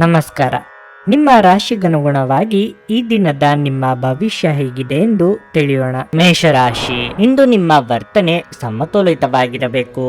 ನಮಸ್ಕಾರ. ನಿಮ್ಮ ರಾಶಿಗನುಗುಣವಾಗಿ ಈ ದಿನದ ನಿಮ್ಮ ಭವಿಷ್ಯ ಹೇಗಿದೆ ಎಂದು ತಿಳಿಯೋಣ. ಮೇಷರಾಶಿ, ಇಂದು ನಿಮ್ಮ ವರ್ತನೆ ಸಮತೋಲಿತವಾಗಿರಬೇಕು.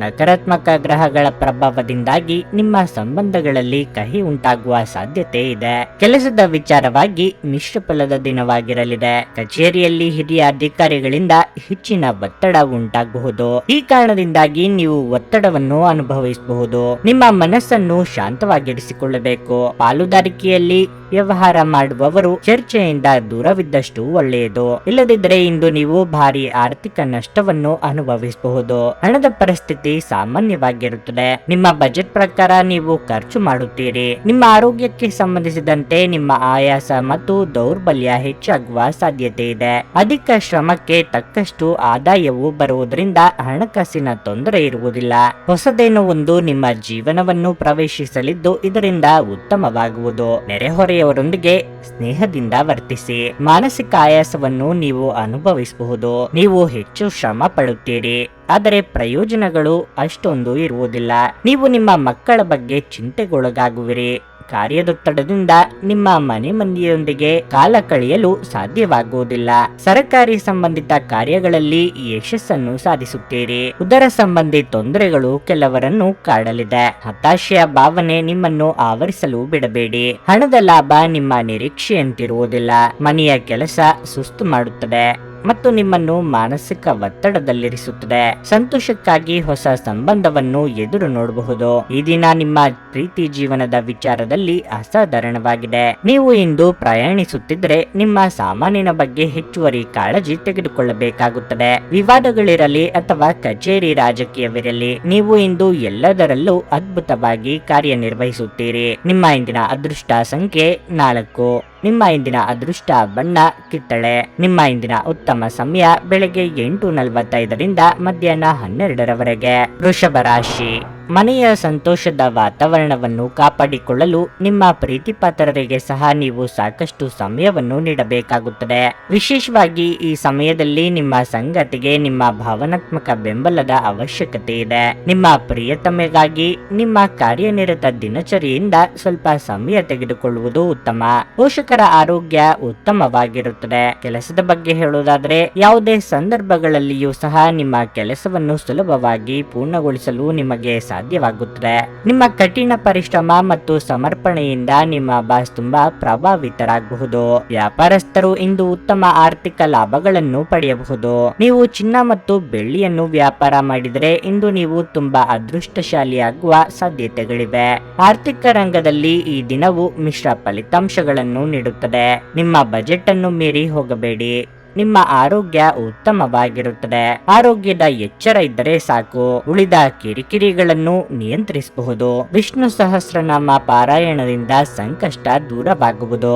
ನಕಾರಾತ್ಮಕ ಗ್ರಹಗಳ ಪ್ರಭಾವದಿಂದಾಗಿ ನಿಮ್ಮ ಸಂಬಂಧಗಳಲ್ಲಿ ಕಹಿ ಉಂಟಾಗುವ ಸಾಧ್ಯತೆ ಇದೆ. ಕೆಲಸದ ವಿಚಾರವಾಗಿ ಮಿಶ್ರ ಫಲದ ದಿನವಾಗಿರಲಿದೆ. ಕಚೇರಿಯಲ್ಲಿ ಹಿರಿಯ ಅಧಿಕಾರಿಗಳಿಂದ ಹೆಚ್ಚಿನ ಒತ್ತಡ ಉಂಟಾಗಬಹುದು. ಈ ಕಾರಣದಿಂದಾಗಿ ನೀವು ಒತ್ತಡವನ್ನು ಅನುಭವಿಸಬಹುದು. ನಿಮ್ಮ ಮನಸ್ಸನ್ನು ಶಾಂತವಾಗಿರಿಸಿಕೊಳ್ಳಬೇಕು. ಪಾಲುದಾರಿಕೆಯಲ್ಲಿ ವ್ಯವಹಾರ ಮಾಡುವವರು ಚರ್ಚೆಯಿಂದ ದೂರವಿದ್ದಷ್ಟು ಒಳ್ಳೆಯದು. ಇಲ್ಲದಿದ್ದರೆ ಇಂದು ನೀವು ಭಾರಿ ಆರ್ಥಿಕ ನಷ್ಟವನ್ನು ಅನುಭವಿಸಬಹುದು. ಹಣದ ಪರಿಸ್ಥಿತಿ ಸಾಮಾನ್ಯವಾಗಿರುತ್ತದೆ. ನಿಮ್ಮ ಬಜೆಟ್ ಪ್ರಕಾರ ನೀವು ಖರ್ಚು ಮಾಡುತ್ತೀರಿ. ನಿಮ್ಮ ಆರೋಗ್ಯಕ್ಕೆ ಸಂಬಂಧಿಸಿದಂತೆ ನಿಮ್ಮ ಆಯಾಸ ಮತ್ತು ದೌರ್ಬಲ್ಯ ಹೆಚ್ಚಾಗುವ ಸಾಧ್ಯತೆ ಇದೆ. ಅಧಿಕ ಶ್ರಮಕ್ಕೆ ತಕ್ಕಷ್ಟು ಆದಾಯವು ಬರುವುದರಿಂದ ಹಣಕಾಸಿನ ತೊಂದರೆ ಇರುವುದಿಲ್ಲ. ಹೊಸದೇನೋ ಒಂದು ನಿಮ್ಮ ಜೀವನವನ್ನು ಪ್ರವೇಶಿಸಲಿದ್ದು ಇದರಿಂದ ಉತ್ತಮವಾಗುವುದು. ನೆರೆಹೊರೆಯವರೊಂದಿಗೆ ಸ್ನೇಹದಿಂದ ವರ್ತಿಸಿ. ಮಾನಸಿಕ ಆಯಾಸವನ್ನು ನೀವು ಅನುಭವಿಸಬಹುದು. ನೀವು ಹೆಚ್ಚು ಶ್ರಮ ಪಡುತ್ತೀರಿ, ಆದರೆ ಪ್ರಯೋಜನಗಳು ಅಷ್ಟೊಂದು ಇರುವುದಿಲ್ಲ. ನೀವು ನಿಮ್ಮ ಮಕ್ಕಳ ಬಗ್ಗೆ ಚಿಂತೆಗೊಳಗಾಗುವಿರಿ. ಕಾರ್ಯದೊತ್ತಡದಿಂದ ನಿಮ್ಮ ಮನೆ ಮಂದಿಯೊಂದಿಗೆ ಕಾಲ ಕಳೆಯಲು ಸಾಧ್ಯವಾಗುವುದಿಲ್ಲ. ಸರ್ಕಾರಿ ಸಂಬಂಧಿತ ಕಾರ್ಯಗಳಲ್ಲಿ ಯಶಸ್ಸನ್ನು ಸಾಧಿಸುತ್ತೀರಿ. ಉದರ ಸಂಬಂಧಿ ತೊಂದರೆಗಳು ಕೆಲವರನ್ನು ಕಾಡಲಿದೆ. ಹತಾಶೆಯ ಭಾವನೆ ನಿಮ್ಮನ್ನು ಆವರಿಸಲು ಬಿಡಬೇಡಿ. ಹಣದ ಲಾಭ ನಿಮ್ಮ ನಿರೀಕ್ಷೆಯಂತಿರುವುದಿಲ್ಲ. ಮನೆಯ ಕೆಲಸ ಸುಸ್ತು ಮಾಡುತ್ತದೆ ಮತ್ತು ನಿಮ್ಮನ್ನು ಮಾನಸಿಕ ಒತ್ತಡದಲ್ಲಿರಿಸುತ್ತದೆ. ಸಂತೋಷಕ್ಕಾಗಿ ಹೊಸ ಸಂಬಂಧವನ್ನು ಎದುರು ನೋಡಬಹುದು. ಈ ದಿನ ನಿಮ್ಮ ಪ್ರೀತಿ ಜೀವನದ ವಿಚಾರದಲ್ಲಿ ಅಸಾಧಾರಣವಾಗಿದೆ. ನೀವು ಇಂದು ಪ್ರಯಾಣಿಸುತ್ತಿದ್ದರೆ ನಿಮ್ಮ ಸಾಮಾನಿನ ಬಗ್ಗೆ ಹೆಚ್ಚುವರಿ ಕಾಳಜಿ ತೆಗೆದುಕೊಳ್ಳಬೇಕಾಗುತ್ತದೆ. ವಿವಾದಗಳಿರಲಿ ಅಥವಾ ಕಚೇರಿ ರಾಜಕೀಯವಿರಲಿ, ನೀವು ಇಂದು ಎಲ್ಲದರಲ್ಲೂ ಅದ್ಭುತವಾಗಿ ಕಾರ್ಯನಿರ್ವಹಿಸುತ್ತೀರಿ. ನಿಮ್ಮ ಇಂದಿನ ಅದೃಷ್ಟ ಸಂಖ್ಯೆ 4. ನಿಮ್ಮ ಇಂದಿನ ಅದೃಷ್ಟ ಬಣ್ಣ ಕಿತ್ತಳೆ. ನಿಮ್ಮ ಇಂದಿನ ಉತ್ತಮ ಸಮಯ ಬೆಳಗ್ಗೆ 8:45 ಮಧ್ಯಾಹ್ನ 12 ವೃಷಭ ರಾಶಿ, ಮನೆಯ ಸಂತೋಷದ ವಾತಾವರಣವನ್ನು ಕಾಪಾಡಿಕೊಳ್ಳಲು ನಿಮ್ಮ ಪ್ರೀತಿಪಾತ್ರರಿಗೆ ಸಹ ನೀವು ಸಾಕಷ್ಟು ಸಮಯವನ್ನು ನೀಡಬೇಕಾಗುತ್ತದೆ. ವಿಶೇಷವಾಗಿ ಈ ಸಮಯದಲ್ಲಿ ನಿಮ್ಮ ಸಂಗಾತಿಗೆ ನಿಮ್ಮ ಭಾವನಾತ್ಮಕ ಬೆಂಬಲದ ಅವಶ್ಯಕತೆ ಇದೆ. ನಿಮ್ಮ ಪ್ರಿಯತಮೆಗಾಗಿ ನಿಮ್ಮ ಕಾರ್ಯನಿರತ ದಿನಚರಿಯಿಂದ ಸ್ವಲ್ಪ ಸಮಯ ತೆಗೆದುಕೊಳ್ಳುವುದು ಉತ್ತಮ. ಪೋಷಕರ ಆರೋಗ್ಯ ಉತ್ತಮವಾಗಿರುತ್ತದೆ. ಕೆಲಸದ ಬಗ್ಗೆ ಹೇಳುವುದಾದರೆ, ಯಾವುದೇ ಸಂದರ್ಭಗಳಲ್ಲಿಯೂ ಸಹ ನಿಮ್ಮ ಕೆಲಸವನ್ನು ಸುಲಭವಾಗಿ ಪೂರ್ಣಗೊಳಿಸಲು ನಿಮಗೆ ಸಾಧ್ಯವಾಗುತ್ತದೆ. ನಿಮ್ಮ ಕಠಿಣ ಪರಿಶ್ರಮ ಮತ್ತು ಸಮರ್ಪಣೆಯಿಂದ ನಿಮ್ಮ ಬಾಸ್ ತುಂಬಾ ಪ್ರಭಾವಿತರಾಗಬಹುದು. ವ್ಯಾಪಾರಸ್ಥರು ಇಂದು ಉತ್ತಮ ಆರ್ಥಿಕ ಲಾಭಗಳನ್ನು ಪಡೆಯಬಹುದು. ನೀವು ಚಿನ್ನ ಮತ್ತು ಬೆಳ್ಳಿಯನ್ನು ವ್ಯಾಪಾರ ಮಾಡಿದರೆ ಇಂದು ನೀವು ತುಂಬಾ ಅದೃಷ್ಟಶಾಲಿಯಾಗುವ ಸಾಧ್ಯತೆಗಳಿವೆ. ಆರ್ಥಿಕ ರಂಗದಲ್ಲಿ ಈ ದಿನವು ಮಿಶ್ರ ಫಲಿತಾಂಶಗಳನ್ನು ನೀಡುತ್ತದೆ. ನಿಮ್ಮ ಬಜೆಟ್ ಅನ್ನು ಮೀರಿ ಹೋಗಬೇಡಿ. ನಿಮ್ಮ ಆರೋಗ್ಯ ಉತ್ತಮವಾಗಿರುತ್ತದೆ. ಆರೋಗ್ಯದ ಎಚ್ಚರ ಇದ್ದರೆ ಸಾಕು. ಉಳಿದ ಕಿರಿಕಿರಿಗಳನ್ನು ನಿಯಂತ್ರಿಸಬಹುದು. ವಿಷ್ಣು ಸಹಸ್ರನಾಮ ಪಾರಾಯಣದಿಂದ ಸಂಕಷ್ಟ ದೂರವಾಗುವುದು.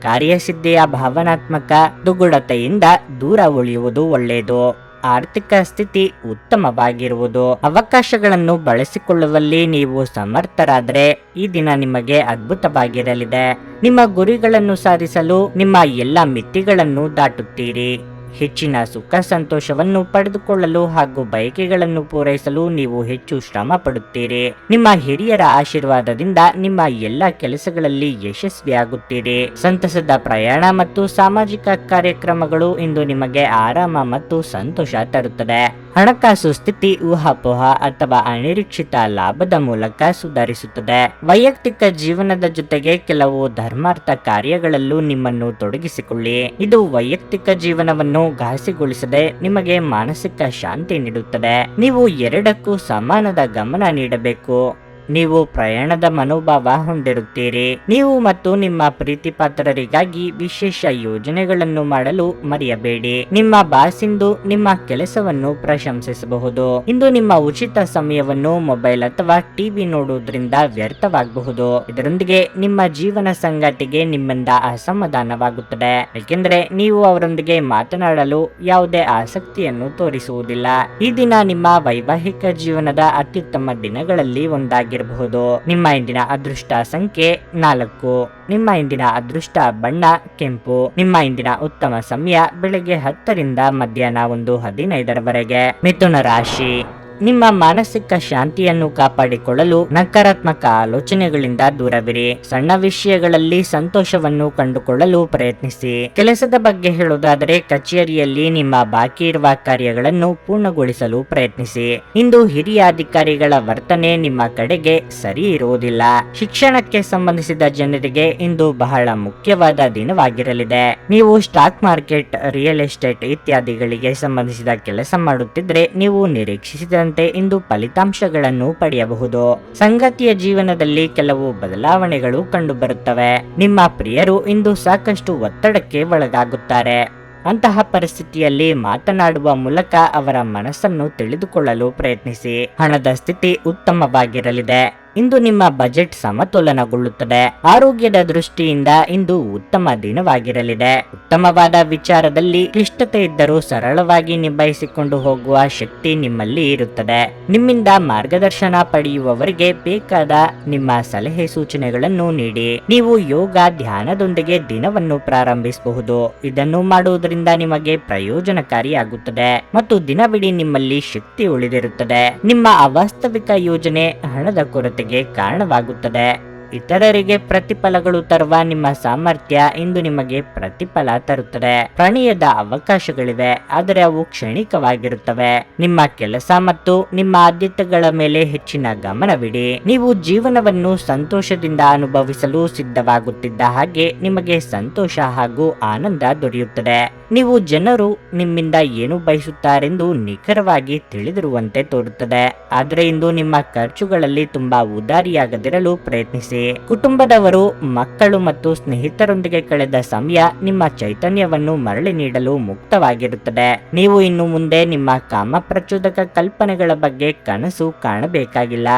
ಕಾರ್ಯಸಿದ್ಧಿಯ ಭಾವನಾತ್ಮಕ ದುಗುಡತೆಯಿಂದ ದೂರ ಉಳಿಯುವುದು ಒಳ್ಳೆಯದು. ಆರ್ಥಿಕ ಸ್ಥಿತಿ ಉತ್ತಮವಾಗಿರುವುದು. ಅವಕಾಶಗಳನ್ನು ಬಳಸಿಕೊಳ್ಳುವಲ್ಲಿ ನೀವು ಸಮರ್ಥರಾದರೆ ಈ ದಿನ ನಿಮಗೆ ಅದ್ಭುತವಾಗಿರಲಿದೆ. ನಿಮ್ಮ ಗುರಿಗಳನ್ನು ಸಾಧಿಸಲು ನಿಮ್ಮ ಎಲ್ಲ ಮಿತಿಗಳನ್ನು ದಾಟುತ್ತೀರಿ. ಹೆಚ್ಚಿನ ಸುಖ ಸಂತೋಷವನ್ನು ಪಡೆದುಕೊಳ್ಳಲು ಹಾಗೂ ಬಯಕೆಗಳನ್ನು ಪೂರೈಸಲು ನೀವು ಹೆಚ್ಚು ಶ್ರಮ ಪಡುತ್ತೀರಿ. ನಿಮ್ಮ ಹಿರಿಯರ ಆಶೀರ್ವಾದದಿಂದ ನಿಮ್ಮ ಎಲ್ಲ ಕೆಲಸಗಳಲ್ಲಿ ಯಶಸ್ವಿಯಾಗುತ್ತೀರಿ. ಸಂತಸದ ಪ್ರಯಾಣ ಮತ್ತು ಸಾಮಾಜಿಕ ಕಾರ್ಯಕ್ರಮಗಳು ಇಂದು ನಿಮಗೆ ಆರಾಮ ಮತ್ತು ಸಂತೋಷ ತರುತ್ತದೆ. ಹಣಕಾಸು ಸ್ಥಿತಿ ಊಹಾಪೋಹ ಅಥವಾ ಅನಿರೀಕ್ಷಿತ ಲಾಭದ ಮೂಲಕ ಸುಧಾರಿಸುತ್ತದೆ. ವೈಯಕ್ತಿಕ ಜೀವನದ ಜೊತೆಗೆ ಕೆಲವು ಧರ್ಮಾರ್ಥ ಕಾರ್ಯಗಳಲ್ಲೂ ನಿಮ್ಮನ್ನು ತೊಡಗಿಸಿಕೊಳ್ಳಿ. ಇದು ವೈಯಕ್ತಿಕ ಜೀವನವನ್ನು ಘಾಸಿಗೊಳಿಸದೆ ನಿಮಗೆ ಮಾನಸಿಕ ಶಾಂತಿ ನೀಡುತ್ತದೆ. ನೀವು ಎರಡಕ್ಕೂ ಸಮಾನದ ಗಮನ ನೀಡಬೇಕು. ನೀವು ಪ್ರಯಾಣದ ಮನೋಭಾವ ಹೊಂದಿರುತ್ತೀರಿ. ನೀವು ಮತ್ತು ನಿಮ್ಮ ಪ್ರೀತಿಪಾತ್ರರಿಗಾಗಿ ವಿಶೇಷ ಯೋಜನೆಗಳನ್ನು ಮಾಡಲು ಮರೆಯಬೇಡಿ. ನಿಮ್ಮ ಬಾಸ್ ಇಂದು ನಿಮ್ಮ ಕೆಲಸವನ್ನು ಪ್ರಶಂಸಿಸಬಹುದು. ಇಂದು ನಿಮ್ಮ ಉಚಿತ ಸಮಯವನ್ನು ಮೊಬೈಲ್ ಅಥವಾ ಟಿವಿ ನೋಡುವುದರಿಂದ ವ್ಯರ್ಥವಾಗಬಹುದು. ಇದರೊಂದಿಗೆ ನಿಮ್ಮ ಜೀವನ ಸಂಗಾತಿಗೆ ನಿಮ್ಮಿಂದ ಅಸಮಾಧಾನವಾಗುತ್ತದೆ, ಏಕೆಂದರೆ ನೀವು ಅವರೊಂದಿಗೆ ಮಾತನಾಡಲು ಯಾವುದೇ ಆಸಕ್ತಿಯನ್ನು ತೋರಿಸುವುದಿಲ್ಲ. ಈ ದಿನ ನಿಮ್ಮ ವೈವಾಹಿಕ ಜೀವನದ ಅತ್ಯುತ್ತಮ ದಿನಗಳಲ್ಲಿ ಒಂದಾಗಿರಬಹುದು. ನಿಮ್ಮ ಇಂದಿನ ಅದೃಷ್ಟ ಸಂಖ್ಯೆ 4. ನಿಮ್ಮ ಇಂದಿನ ಅದೃಷ್ಟ ಬಣ್ಣ ಕೆಂಪು. ನಿಮ್ಮ ಇಂದಿನ ಉತ್ತಮ ಸಮಯ ಬೆಳಗ್ಗೆ 10 ಮಧ್ಯಾಹ್ನ 1:15 ಮಿಥುನ ರಾಶಿ, ನಿಮ್ಮ ಮಾನಸಿಕ ಶಾಂತಿಯನ್ನು ಕಾಪಾಡಿಕೊಳ್ಳಲು ನಕಾರಾತ್ಮಕ ಆಲೋಚನೆಗಳಿಂದ ದೂರವಿರಿ. ಸಣ್ಣ ವಿಷಯಗಳಲ್ಲಿ ಸಂತೋಷವನ್ನು ಕಂಡುಕೊಳ್ಳಲು ಪ್ರಯತ್ನಿಸಿ. ಕೆಲಸದ ಬಗ್ಗೆ ಹೇಳುವುದಾದರೆ ಕಚೇರಿಯಲ್ಲಿ ನಿಮ್ಮ ಬಾಕಿ ಇರುವ ಕಾರ್ಯಗಳನ್ನು ಪೂರ್ಣಗೊಳಿಸಲು ಪ್ರಯತ್ನಿಸಿ. ಇಂದು ಹಿರಿಯ ಅಧಿಕಾರಿಗಳ ವರ್ತನೆ ನಿಮ್ಮ ಕಡೆಗೆ ಸರಿ ಇರುವುದಿಲ್ಲ. ಶಿಕ್ಷಣಕ್ಕೆ ಸಂಬಂಧಿಸಿದ ಜನರಿಗೆ ಇಂದು ಬಹಳ ಮುಖ್ಯವಾದ ದಿನವಾಗಿರಲಿದೆ. ನೀವು ಸ್ಟಾಕ್ ಮಾರ್ಕೆಟ್, ರಿಯಲ್ ಎಸ್ಟೇಟ್ ಇತ್ಯಾದಿಗಳಿಗೆ ಸಂಬಂಧಿಸಿದ ಕೆಲಸ ಮಾಡುತ್ತಿದ್ರೆ ನೀವು ನಿರೀಕ್ಷಿಸಿದಂತೆ ಇಂದು ಫಲಿತಾಂಶಗಳನ್ನು ಪಡೆಯಬಹುದು. ಸಂಗಾತಿಯ ಜೀವನದಲ್ಲಿ ಕೆಲವು ಬದಲಾವಣೆಗಳು ಕಂಡುಬರುತ್ತವೆ. ನಿಮ್ಮ ಪ್ರಿಯರು ಇಂದು ಸಾಕಷ್ಟು ಒತ್ತಡಕ್ಕೆ ಒಳಗಾಗುತ್ತಾರೆ. ಅಂತಹ ಪರಿಸ್ಥಿತಿಯಲ್ಲಿ ಮಾತನಾಡುವ ಮೂಲಕ ಅವರ ಮನಸ್ಸನ್ನು ತಿಳಿದುಕೊಳ್ಳಲು ಪ್ರಯತ್ನಿಸಿ. ಹಣದ ಸ್ಥಿತಿ ಉತ್ತಮವಾಗಿರಲಿದೆ. ಇಂದು ನಿಮ್ಮ ಬಜೆಟ್ ಸಮತೋಲನಗೊಳ್ಳುತ್ತದೆ. ಆರೋಗ್ಯದ ದೃಷ್ಟಿಯಿಂದ ಇಂದು ಉತ್ತಮ ದಿನವಾಗಿರಲಿದೆ. ಉತ್ತಮವಾದ ವಿಚಾರದಲ್ಲಿ ಕ್ಲಿಷ್ಟತೆ ಇದ್ದರೂ ಸರಳವಾಗಿ ನಿಭಾಯಿಸಿಕೊಂಡು ಹೋಗುವ ಶಕ್ತಿ ನಿಮ್ಮಲ್ಲಿ ಇರುತ್ತದೆ. ನಿಮ್ಮಿಂದ ಮಾರ್ಗದರ್ಶನ ಪಡೆಯುವವರಿಗೆ ಬೇಕಾದ ನಿಮ್ಮ ಸಲಹೆ ಸೂಚನೆಗಳನ್ನು ನೀಡಿ. ನೀವು ಯೋಗ ಧ್ಯಾನದೊಂದಿಗೆ ದಿನವನ್ನು ಪ್ರಾರಂಭಿಸಬಹುದು. ಇದನ್ನು ಮಾಡುವುದರಿಂದ ನಿಮಗೆ ಪ್ರಯೋಜನಕಾರಿಯಾಗುತ್ತದೆ ಮತ್ತು ದಿನವಿಡೀ ನಿಮ್ಮಲ್ಲಿ ಶಕ್ತಿ ಉಳಿದಿರುತ್ತದೆ. ನಿಮ್ಮ ಅವಾಸ್ತವಿಕ ಯೋಜನೆ ಹಣದ ಕೊರತೆ ಕಾರಣವಾಗುತ್ತದೆ. ಇತರರಿಗೆ ಪ್ರತಿಫಲಗಳು ತರುವ ನಿಮ್ಮ ಸಾಮರ್ಥ್ಯ ಇಂದು ನಿಮಗೆ ಪ್ರತಿಫಲ ತರುತ್ತದೆ. ಪ್ರಣಯದ ಅವಕಾಶಗಳಿವೆ, ಆದರೆ ಅವು ಕ್ಷಣಿಕವಾಗಿರುತ್ತವೆ. ನಿಮ್ಮ ಕೆಲಸ ಮತ್ತು ನಿಮ್ಮ ಆದ್ಯತೆಗಳ ಮೇಲೆ ಹೆಚ್ಚಿನ ಗಮನವಿಡಿ. ನೀವು ಜೀವನವನ್ನು ಸಂತೋಷದಿಂದ ಅನುಭವಿಸಲು ಸಿದ್ಧವಾಗುತ್ತಿದ್ದ ಹಾಗೆ ನಿಮಗೆ ಸಂತೋಷ ಹಾಗೂ ಆನಂದ ದೊರೆಯುತ್ತದೆ. ನೀವು ಜನರು ನಿಮ್ಮಿಂದ ಏನು ಬಯಸುತ್ತಾರೆಂದು ನಿಖರವಾಗಿ ತಿಳಿದಿರುವಂತೆ ತೋರುತ್ತದೆ. ಆದರೆ ಇಂದು ನಿಮ್ಮ ಖರ್ಚುಗಳಲ್ಲಿ ತುಂಬಾ ಉದಾರಿಯಾಗದಿರಲು ಪ್ರಯತ್ನಿಸಿ. ಕುಟುಂಬದವರು, ಮಕ್ಕಳು ಮತ್ತು ಸ್ನೇಹಿತರೊಂದಿಗೆ ಕಳೆದ ಸಮಯ ನಿಮ್ಮ ಚೈತನ್ಯವನ್ನು ಮರಳಿ ನೀಡಲು ಮುಕ್ತವಾಗಿರುತ್ತದೆ. ನೀವು ಇನ್ನು ಮುಂದೆ ನಿಮ್ಮ ಕಾಮಪ್ರಚೋದಕ ಕಲ್ಪನೆಗಳ ಬಗ್ಗೆ ಕನಸು ಕಾಣಬೇಕಾಗಿಲ್ಲ.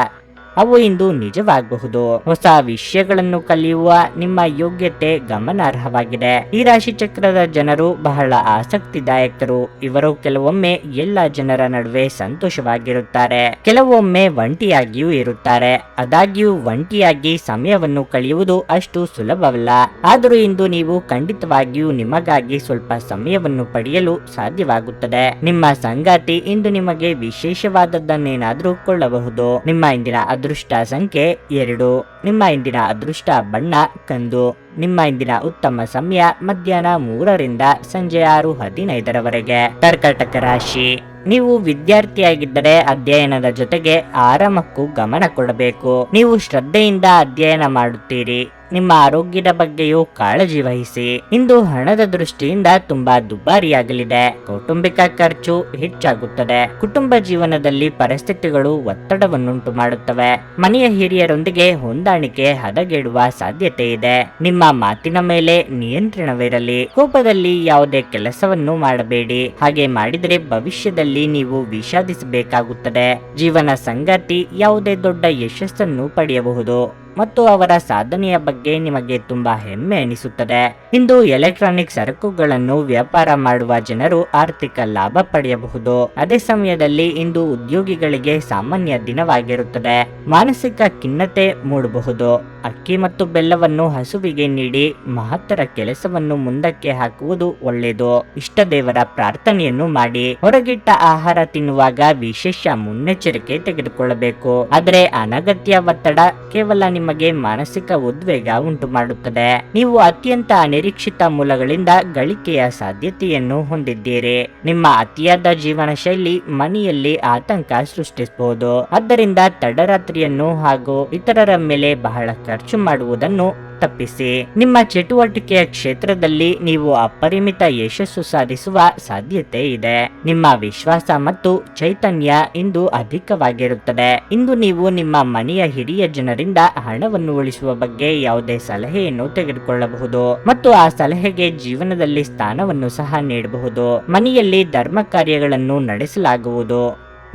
ಅವು ಇಂದು ನಿಜವಾಗಬಹುದು. ಹೊಸ ವಿಷಯಗಳನ್ನು ಕಲಿಯುವ ನಿಮ್ಮ ಯೋಗ್ಯತೆ ಗಮನಾರ್ಹವಾಗಿದೆ. ಈ ರಾಶಿ ಚಕ್ರದ ಜನರು ಬಹಳ ಆಸಕ್ತಿದಾಯಕರು. ಇವರು ಕೆಲವೊಮ್ಮೆ ಎಲ್ಲ ಜನರ ನಡುವೆ ಸಂತೋಷವಾಗಿರುತ್ತಾರೆ, ಕೆಲವೊಮ್ಮೆ ಒಂಟಿಯಾಗಿಯೂ ಇರುತ್ತಾರೆ. ಆದಾಗ್ಯೂ ಒಂಟಿಯಾಗಿ ಸಮಯವನ್ನು ಕಳೆಯುವುದು ಅಷ್ಟು ಸುಲಭವಲ್ಲ. ಆದರೂ ಇಂದು ನೀವು ಖಂಡಿತವಾಗಿಯೂ ನಿಮಗಾಗಿ ಸ್ವಲ್ಪ ಸಮಯವನ್ನು ಪಡೆಯಲು ಸಾಧ್ಯವಾಗುತ್ತದೆ. ನಿಮ್ಮ ಸಂಗಾತಿ ಇಂದು ನಿಮಗೆ ವಿಶೇಷವಾದದ್ದನ್ನೇನಾದರೂ ಕೊಳ್ಳಬಹುದು. ನಿಮ್ಮ ಇಂದಿನ ಅದೃಷ್ಟ ಸಂಖ್ಯೆ 2. ನಿಮ್ಮ ಇಂದಿನ ಅದೃಷ್ಟ ಬಣ್ಣ ಕಂದು. ನಿಮ್ಮ ಇಂದಿನ ಉತ್ತಮ ಸಮಯ ಮಧ್ಯಾಹ್ನ 3 ರಿಂದ ಸಂಜೆ 6:15 ಕರ್ಕಾಟಕ ರಾಶಿ. ನೀವು ವಿದ್ಯಾರ್ಥಿಯಾಗಿದ್ದರೆ ಅಧ್ಯಯನದ ಜೊತೆಗೆ ಆರಾಮಕ್ಕೂ ಗಮನ ಕೊಡಬೇಕು. ನೀವು ಶ್ರದ್ಧೆಯಿಂದ ಅಧ್ಯಯನ ಮಾಡುತ್ತೀರಿ. ನಿಮ್ಮ ಆರೋಗ್ಯದ ಬಗ್ಗೆಯೂ ಕಾಳಜಿ ವಹಿಸಿ. ಇಂದು ಹಣದ ದೃಷ್ಟಿಯಿಂದ ತುಂಬಾ ದುಬಾರಿಯಾಗಲಿದೆ. ಕೌಟುಂಬಿಕ ಖರ್ಚು ಹೆಚ್ಚಾಗುತ್ತದೆ. ಕುಟುಂಬ ಜೀವನದಲ್ಲಿ ಪರಿಸ್ಥಿತಿಗಳು ಒತ್ತಡವನ್ನುಂಟು ಮಾಡುತ್ತವೆ. ಮನೆಯ ಹಿರಿಯರೊಂದಿಗೆ ಹೊಂದಾಣಿಕೆ ಹದಗೆಡುವ ಸಾಧ್ಯತೆ ಇದೆ. ನಿಮ್ಮ ಮಾತಿನ ಮೇಲೆ ನಿಯಂತ್ರಣವಿರಲಿ. ಕೋಪದಲ್ಲಿ ಯಾವುದೇ ಕೆಲಸವನ್ನು ಮಾಡಬೇಡಿ. ಹಾಗೆ ಮಾಡಿದರೆ ಭವಿಷ್ಯದಲ್ಲಿ ನೀವು ವಿಷಾದಿಸಬೇಕಾಗುತ್ತದೆ. ಜೀವನ ಸಂಗಾತಿ ಯಾವುದೇ ದೊಡ್ಡ ಯಶಸ್ಸನ್ನು ಪಡೆಯಬಹುದು ಮತ್ತು ಅವರ ಸಾಧನೆಯ ಬಗ್ಗೆ ನಿಮಗೆ ತುಂಬಾ ಹೆಮ್ಮೆ ಎನಿಸುತ್ತದೆ. ಇಂದು ಎಲೆಕ್ಟ್ರಾನಿಕ್ ಸರಕುಗಳನ್ನು ವ್ಯಾಪಾರ ಮಾಡುವ ಜನರು ಆರ್ಥಿಕ ಲಾಭ ಪಡೆಯಬಹುದು. ಅದೇ ಸಮಯದಲ್ಲಿ ಇಂದು ಉದ್ಯೋಗಿಗಳಿಗೆ ಸಾಮಾನ್ಯ ದಿನವಾಗಿರುತ್ತದೆ. ಮಾನಸಿಕ ಖಿನ್ನತೆ ಮೂಡಬಹುದು. ಅಕ್ಕಿ ಮತ್ತು ಬೆಲ್ಲವನ್ನು ಹಸುವಿಗೆ ನೀಡಿ ಮಹತ್ತರ ಕೆಲಸವನ್ನು ಮುಂದಕ್ಕೆ ಹಾಕುವುದು ಒಳ್ಳೆಯದು. ಇಷ್ಟ ದೇವರ ಪ್ರಾರ್ಥನೆಯನ್ನು ಮಾಡಿ. ಹೊರಗಿಟ್ಟ ಆಹಾರ ತಿನ್ನುವಾಗ ವಿಶೇಷ ಮುನ್ನೆಚ್ಚರಿಕೆ ತೆಗೆದುಕೊಳ್ಳಬೇಕು. ಆದರೆ ಅನಗತ್ಯ ಒತ್ತಡ ಕೇವಲ ನಿಮಗೆ ಮಾನಸಿಕ ಉದ್ವೇಗ ಉಂಟು ಮಾಡುತ್ತದೆ. ನೀವು ಅತ್ಯಂತ ಅನಿರೀಕ್ಷಿತ ಮೂಲಗಳಿಂದ ಗಳಿಕೆಯ ಸಾಧ್ಯತೆಯನ್ನು ಹೊಂದಿದ್ದೀರಿ. ನಿಮ್ಮ ಅತಿಯಾದ ಜೀವನ ಶೈಲಿ ಮನೆಯಲ್ಲಿ ಆತಂಕ ಸೃಷ್ಟಿಸಬಹುದು. ಆದ್ದರಿಂದ ತಡರಾತ್ರಿಯನ್ನು ಹಾಗೂ ಇತರರ ಮೇಲೆ ಬಹಳ ಖರ್ಚು ಮಾಡುವುದನ್ನು ತಪ್ಪಿಸಿ. ನಿಮ್ಮ ಚಟುವಟಿಕೆಯ ಕ್ಷೇತ್ರದಲ್ಲಿ ನೀವು ಅಪರಿಮಿತ ಯಶಸ್ಸು ಸಾಧಿಸುವ ಸಾಧ್ಯತೆ ಇದೆ. ನಿಮ್ಮ ವಿಶ್ವಾಸ ಮತ್ತು ಚೈತನ್ಯ ಇಂದು ಅಧಿಕವಾಗಿರುತ್ತದೆ. ಇಂದು ನೀವು ನಿಮ್ಮ ಮನೆಯ ಹಿರಿಯ ಜನರಿಂದ ಹಣವನ್ನು ಉಳಿಸುವ ಬಗ್ಗೆ ಯಾವುದೇ ಸಲಹೆಯನ್ನು ತೆಗೆದುಕೊಳ್ಳಬಹುದು ಮತ್ತು ಆ ಸಲಹೆಗೆ ಜೀವನದಲ್ಲಿ ಸ್ಥಾನವನ್ನು ಸಹ ನೀಡಬಹುದು. ಮನೆಯಲ್ಲಿ ಧರ್ಮ ಕಾರ್ಯಗಳನ್ನು ನಡೆಸಲಾಗುವುದು.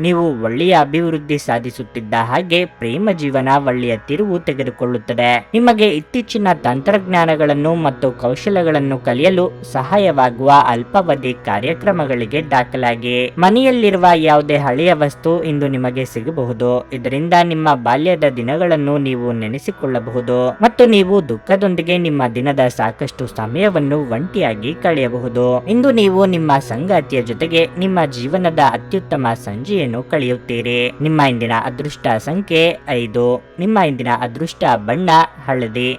ನೀವು ಒಳ್ಳೆಯ ಅಭಿವೃದ್ಧಿ ಸಾಧಿಸುತ್ತಿದ್ದ ಹಾಗೆ ಪ್ರೇಮ ಜೀವನ ಒಳ್ಳೆಯ ತಿರುವು ತೆಗೆದುಕೊಳ್ಳುತ್ತದೆ. ನಿಮಗೆ ಇತ್ತೀಚಿನ ತಂತ್ರಜ್ಞಾನಗಳನ್ನು ಮತ್ತು ಕೌಶಲಗಳನ್ನು ಕಲಿಯಲು ಸಹಾಯವಾಗುವ ಅಲ್ಪಾವಧಿ ಕಾರ್ಯಕ್ರಮಗಳಿಗೆ ದಾಖಲಾಗಿ. ಮನೆಯಲ್ಲಿರುವ ಯಾವುದೇ ಹಳೆಯ ವಸ್ತು ಇಂದು ನಿಮಗೆ ಸಿಗಬಹುದು. ಇದರಿಂದ ನಿಮ್ಮ ಬಾಲ್ಯದ ದಿನಗಳನ್ನು ನೀವು ನೆನೆಸಿಕೊಳ್ಳಬಹುದು ಮತ್ತು ನೀವು ದುಃಖದೊಂದಿಗೆ ನಿಮ್ಮ ದಿನದ ಸಾಕಷ್ಟು ಸಮಯವನ್ನು ಒಂಟಿಯಾಗಿ ಕಳೆಯಬಹುದು. ಇಂದು ನೀವು ನಿಮ್ಮ ಸಂಗಾತಿಯ ಜೊತೆಗೆ ನಿಮ್ಮ ಜೀವನದ ಅತ್ಯುತ್ತಮ ಸಂಜೆಯನ್ನು ಸಮಯವನ್ನು ಕಳೆಯುತ್ತೀರಿ. ನಿಮ್ಮ ಇಂದಿನ ಅದೃಷ್ಟ ಸಂಖ್ಯೆ 5. ನಿಮ್ಮ ಇಂದಿನ ಅದೃಷ್ಟ ಬಣ್ಣ ಹಳದಿ.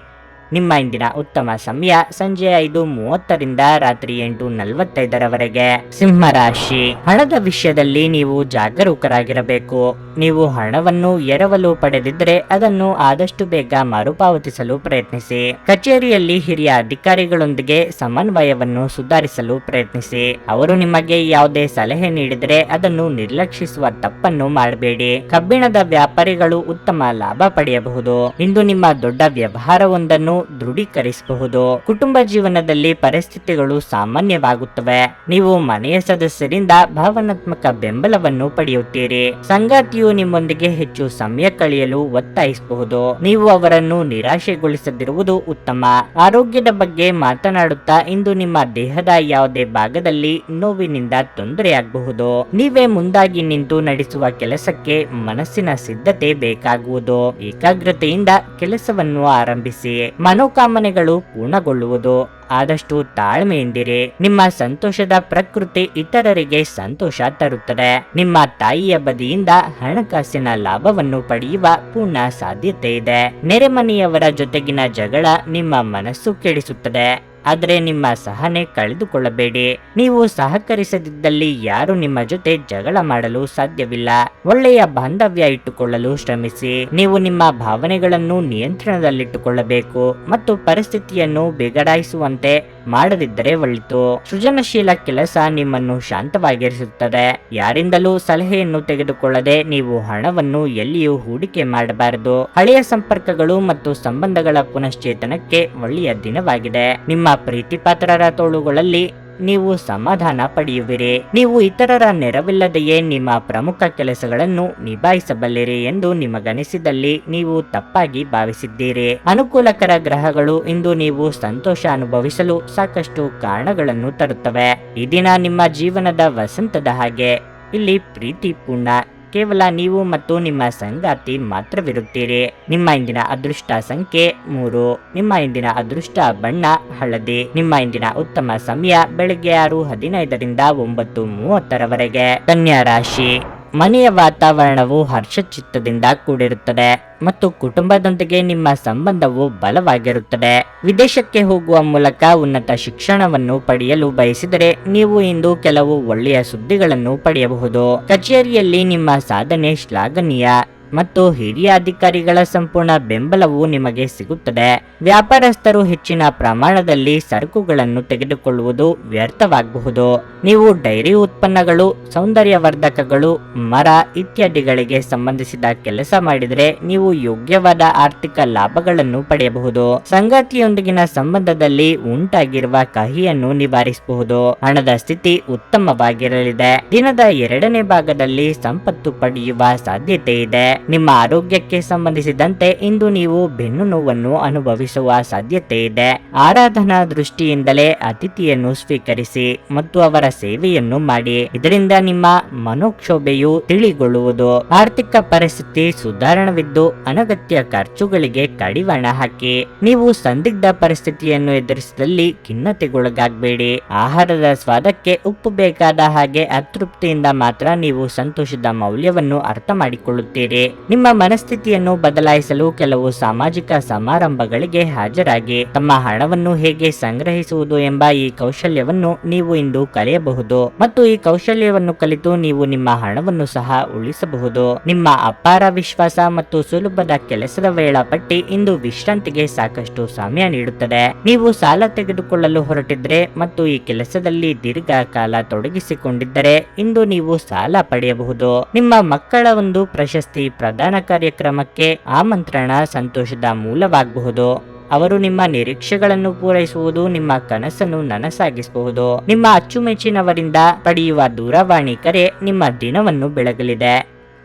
ನಿಮ್ಮ ಇಂದಿನ ಉತ್ತಮ ಸಮಯ ಸಂಜೆ 5:30ರಿಂದ ರಾತ್ರಿ 8:45ರವರೆಗೆ. ಸಿಂಹರಾಶಿ, ಹಣದ ವಿಷಯದಲ್ಲಿ ನೀವು ಜಾಗರೂಕರಾಗಿರಬೇಕು. ನೀವು ಹಣವನ್ನು ಎರವಲು ಪಡೆದಿದ್ದರೆ ಅದನ್ನು ಆದಷ್ಟು ಬೇಗ ಮರುಪಾವತಿಸಲು ಪ್ರಯತ್ನಿಸಿ. ಕಚೇರಿಯಲ್ಲಿ ಹಿರಿಯ ಅಧಿಕಾರಿಗಳೊಂದಿಗೆ ಸಮನ್ವಯವನ್ನು ಸುಧಾರಿಸಲು ಪ್ರಯತ್ನಿಸಿ. ಅವರು ನಿಮಗೆ ಯಾವುದೇ ಸಲಹೆ ನೀಡಿದರೆ ಅದನ್ನು ನಿರ್ಲಕ್ಷಿಸುವ ತಪ್ಪನ್ನು ಮಾಡಬೇಡಿ. ಕಬ್ಬಿಣದ ವ್ಯಾಪಾರಿಗಳು ಉತ್ತಮ ಲಾಭ ಪಡೆಯಬಹುದು. ಇಂದು ನಿಮ್ಮ ದೊಡ್ಡ ವ್ಯವಹಾರವೊಂದನ್ನು ದೃಢೀಕರಿಸಬಹುದು. ಕುಟುಂಬ ಜೀವನದಲ್ಲಿ ಪರಿಸ್ಥಿತಿಗಳು ಸಾಮಾನ್ಯವಾಗುತ್ತವೆ. ನೀವು ಮನೆಯ ಸದಸ್ಯರಿಂದ ಭಾವನಾತ್ಮಕ ಬೆಂಬಲವನ್ನು ಪಡೆಯುತ್ತೀರಿ. ಸಂಗಾತಿಯು ನಿಮ್ಮೊಂದಿಗೆ ಹೆಚ್ಚು ಸಮಯ ಕಳೆಯಲು ಒತ್ತಾಯಿಸಬಹುದು. ನೀವು ಅವರನ್ನು ನಿರಾಶೆಗೊಳಿಸದಿರುವುದು ಉತ್ತಮ. ಆರೋಗ್ಯದ ಬಗ್ಗೆ ಮಾತನಾಡುತ್ತಾ ಇಂದು ನಿಮ್ಮ ದೇಹದ ಯಾವುದೇ ಭಾಗದಲ್ಲಿ ನೋವಿನಿಂದ ತೊಂದರೆಯಾಗಬಹುದು. ನೀವೇ ಮುಂದಾಗಿ ನಿಂತು ನಡೆಸುವ ಕೆಲಸಕ್ಕೆ ಮನಸ್ಸಿನ ಸಿದ್ಧತೆ ಬೇಕಾಗುವುದು. ಏಕಾಗ್ರತೆಯಿಂದ ಕೆಲಸವನ್ನು ಆರಂಭಿಸಿ. ಮನೋಕಾಮನೆಗಳು ಪೂರ್ಣಗೊಳ್ಳುವುದು. ಆದಷ್ಟು ತಾಳ್ಮೆಯಿಂದಿರಿ. ನಿಮ್ಮ ಸಂತೋಷದ ಪ್ರಕೃತಿ ಇತರರಿಗೆ ಸಂತೋಷ ತರುತ್ತದೆ. ನಿಮ್ಮ ತಾಯಿಯ ಬದಿಯಿಂದ ಹಣಕಾಸಿನ ಲಾಭವನ್ನು ಪಡೆಯುವ ಪೂರ್ಣ ಸಾಧ್ಯತೆ ಇದೆ. ನೆರೆಮನೆಯವರ ಜೊತೆಗಿನ ಜಗಳ ನಿಮ್ಮ ಮನಸ್ಸು ಕೆಡಿಸುತ್ತದೆ. ಆದರೆ ನಿಮ್ಮ ಸಹನೆ ಕಳೆದುಕೊಳ್ಳಬೇಡಿ. ನೀವು ಸಹಕರಿಸದಿದ್ದಲ್ಲಿ ಯಾರು ನಿಮ್ಮ ಜೊತೆ ಜಗಳ ಮಾಡಲು ಸಾಧ್ಯವಿಲ್ಲ. ಒಳ್ಳೆಯ ಬಾಂಧವ್ಯ ಇಟ್ಟುಕೊಳ್ಳಲು ಶ್ರಮಿಸಿ. ನೀವು ನಿಮ್ಮ ಭಾವನೆಗಳನ್ನು ನಿಯಂತ್ರಣದಲ್ಲಿಟ್ಟುಕೊಳ್ಳಬೇಕು ಮತ್ತು ಪರಿಸ್ಥಿತಿಯನ್ನು ಬಿಗಡಾಯಿಸುವಂತೆ ಮಾಡದಿದ್ದರೆ ಒಳಿತು. ಸೃಜನಶೀಲ ಕೆಲಸ ನಿಮ್ಮನ್ನು ಶಾಂತವಾಗಿರಿಸುತ್ತದೆ. ಯಾರಿಂದಲೂ ಸಲಹೆಯನ್ನು ತೆಗೆದುಕೊಳ್ಳದೆ ನೀವು ಹಣವನ್ನು ಎಲ್ಲಿಯೂ ಹೂಡಿಕೆ ಮಾಡಬಾರದು. ಹಳೆಯ ಸಂಪರ್ಕಗಳು ಮತ್ತು ಸಂಬಂಧಗಳ ಪುನಶ್ಚೇತನಕ್ಕೆ ಒಳ್ಳೆಯ ದಿನವಾಗಿದೆ. ನಿಮ್ಮ ಪ್ರೀತಿಪಾತ್ರರ ತೋಳುಗಳಲ್ಲಿ ನೀವು ಸಮಾಧಾನ ಪಡೆಯುವಿರಿ. ನೀವು ಇತರರ ನೆರವಿಲ್ಲದೆಯೇ ನಿಮ್ಮ ಪ್ರಮುಖ ಕೆಲಸಗಳನ್ನು ನಿಭಾಯಿಸಬಲ್ಲಿರಿ ಎಂದು ನಿಮಗನಿಸಿದಲ್ಲಿ ನೀವು ತಪ್ಪಾಗಿ ಭಾವಿಸಿದ್ದೀರಿ. ಅನುಕೂಲಕರ ಗ್ರಹಗಳು ಇಂದು ನೀವು ಸಂತೋಷ ಅನುಭವಿಸಲು ಸಾಕಷ್ಟು ಕಾರಣಗಳನ್ನು ತರುತ್ತವೆ. ಈ ದಿನ ನಿಮ್ಮ ಜೀವನದ ವಸಂತದ ಹಾಗೆ. ಇಲ್ಲಿ ಪ್ರೀತಿಪೂರ್ಣ ಕೇವಲ ನೀವು ಮತ್ತು ನಿಮ್ಮ ಸಂಗಾತಿ ಮಾತ್ರವಿರುತ್ತೀರಿ. ನಿಮ್ಮ ಇಂದಿನ ಅದೃಷ್ಟ ಸಂಖ್ಯೆ 3. ನಿಮ್ಮ ಇಂದಿನ ಅದೃಷ್ಟ ಬಣ್ಣ ಹಳದಿ. ನಿಮ್ಮ ಇಂದಿನ ಉತ್ತಮ ಸಮಯ ಬೆಳಗ್ಗೆ 6:15ರಿಂದ 9:30ರವರೆಗೆ. ಕನ್ಯಾ ರಾಶಿ, ಮನೆಯ ವಾತಾವರಣವು ಹರ್ಷಚಿತ್ತದಿಂದ ಕೂಡಿರುತ್ತದೆ ಮತ್ತು ಕುಟುಂಬದೊಂದಿಗೆ ನಿಮ್ಮ ಸಂಬಂಧವು ಬಲವಾಗಿರುತ್ತದೆ. ವಿದೇಶಕ್ಕೆ ಹೋಗುವ ಮೂಲಕ ಉನ್ನತ ಶಿಕ್ಷಣವನ್ನು ಪಡೆಯಲು ಬಯಸಿದರೆ ನೀವು ಇಂದು ಕೆಲವು ಒಳ್ಳೆಯ ಸುದ್ದಿಗಳನ್ನು ಪಡೆಯಬಹುದು. ಕಚೇರಿಯಲ್ಲಿ ನಿಮ್ಮ ಸಾಧನೆ ಶ್ಲಾಘನೀಯ ಮತ್ತು ಹಿರಿಯ ಅಧಿಕಾರಿಗಳ ಸಂಪೂರ್ಣ ಬೆಂಬಲವು ನಿಮಗೆ ಸಿಗುತ್ತದೆ. ವ್ಯಾಪಾರಸ್ಥರು ಹೆಚ್ಚಿನ ಪ್ರಮಾಣದಲ್ಲಿ ಸರಕುಗಳನ್ನು ತೆಗೆದುಕೊಳ್ಳುವುದು ವ್ಯರ್ಥವಾಗಬಹುದು. ನೀವು ಡೈರಿ ಉತ್ಪನ್ನಗಳು, ಸೌಂದರ್ಯವರ್ಧಕಗಳು, ಮರ ಇತ್ಯಾದಿಗಳಿಗೆ ಸಂಬಂಧಿಸಿದ ಕೆಲಸ ಮಾಡಿದರೆ ನೀವು ಯೋಗ್ಯವಾದ ಆರ್ಥಿಕ ಲಾಭಗಳನ್ನು ಪಡೆಯಬಹುದು. ಸಂಗಾತಿಯೊಂದಿಗಿನ ಸಂಬಂಧದಲ್ಲಿ ಉಂಟಾಗಿರುವ ಕಹಿಯನ್ನು ನಿವಾರಿಸಬಹುದು. ಹಣದ ಸ್ಥಿತಿ ಉತ್ತಮವಾಗಿರಲಿದೆ. ದಿನದ 2ನೇ ಭಾಗದಲ್ಲಿ ಸಂಪತ್ತು ಪಡೆಯುವ ಸಾಧ್ಯತೆ ಇದೆ. ನಿಮ್ಮ ಆರೋಗ್ಯಕ್ಕೆ ಸಂಬಂಧಿಸಿದಂತೆ ಇಂದು ನೀವು ಬೆನ್ನು ನೋವನ್ನು ಅನುಭವಿಸುವ ಸಾಧ್ಯತೆ ಇದೆ. ಆರಾಧನಾ ದೃಷ್ಟಿಯಿಂದಲೇ ಅತಿಥಿಯನ್ನು ಸ್ವೀಕರಿಸಿ ಮತ್ತು ಅವರ ಸೇವೆಯನ್ನು ಮಾಡಿ. ಇದರಿಂದ ನಿಮ್ಮ ಮನೋಕ್ಷೋಭೆಯು ತಿಳಿಗೊಳ್ಳುವುದು. ಆರ್ಥಿಕ ಪರಿಸ್ಥಿತಿ ಸುಧಾರಣವಿದ್ದು ಅನಗತ್ಯ ಖರ್ಚುಗಳಿಗೆ ಕಡಿವಾಣ ಹಾಕಿ. ನೀವು ಸಂದಿಗ್ಧ ಪರಿಸ್ಥಿತಿಯನ್ನು ಎದುರಿಸಿದಲ್ಲಿ ಖಿನ್ನತೆಗೊಳಗಾಗಬೇಡಿ. ಆಹಾರದ ಸ್ವಾದಕ್ಕೆ ಉಪ್ಪು ಬೇಕಾದ ಹಾಗೆ ಅತೃಪ್ತಿಯಿಂದ ಮಾತ್ರ ನೀವು ಸಂತೋಷದ ಮೌಲ್ಯವನ್ನು ಅರ್ಥ ಮಾಡಿಕೊಳ್ಳುತ್ತೀರಿ. ನಿಮ್ಮ ಮನಸ್ಥಿತಿಯನ್ನು ಬದಲಾಯಿಸಲು ಕೆಲವು ಸಾಮಾಜಿಕ ಸಮಾರಂಭಗಳಿಗೆ ಹಾಜರಾಗಿ. ತಮ್ಮ ಹಣವನ್ನು ಹೇಗೆ ಸಂಗ್ರಹಿಸುವುದು ಎಂಬ ಈ ಕೌಶಲ್ಯವನ್ನು ನೀವು ಇಂದು ಕಲಿಯಬಹುದು ಮತ್ತು ಈ ಕೌಶಲ್ಯವನ್ನು ಕಲಿತು ನೀವು ನಿಮ್ಮ ಹಣವನ್ನು ಸಹ ಉಳಿಸಬಹುದು. ನಿಮ್ಮ ಅಪಾರ ವಿಶ್ವಾಸ ಮತ್ತು ಸುಲಭದ ಕೆಲಸದ ವೇಳಾಪಟ್ಟಿ ಇಂದು ವಿಶ್ರಾಂತಿಗೆ ಸಾಕಷ್ಟು ಸಮಯ ನೀಡುತ್ತದೆ. ನೀವು ಸಾಲ ತೆಗೆದುಕೊಳ್ಳಲು ಹೊರಟಿದ್ರೆ ಮತ್ತು ಈ ಕೆಲಸದಲ್ಲಿ ದೀರ್ಘಕಾಲ ತೊಡಗಿಸಿಕೊಂಡಿದ್ದರೆ ಇಂದು ನೀವು ಸಾಲ ಪಡೆಯಬಹುದು. ನಿಮ್ಮ ಮಕ್ಕಳ ಒಂದು ಪ್ರಶಸ್ತಿ ಪ್ರದಾನ ಕಾರ್ಯಕ್ರಮಕ್ಕೆ ಆಮಂತ್ರಣ ಸಂತೋಷದ ಮೂಲವಾಗಬಹುದು. ಅವರು ನಿಮ್ಮ ನಿರೀಕ್ಷೆಗಳನ್ನು ಪೂರೈಸುವುದು ನಿಮ್ಮ ಕನಸನ್ನು ನನಸಾಗಿಸಬಹುದು. ನಿಮ್ಮ ಅಚ್ಚುಮೆಚ್ಚಿನವರಿಂದ ಪಡೆಯುವ ದೂರವಾಣಿ ಕರೆ ನಿಮ್ಮ ದಿನವನ್ನು ಬೆಳಗಲಿದೆ.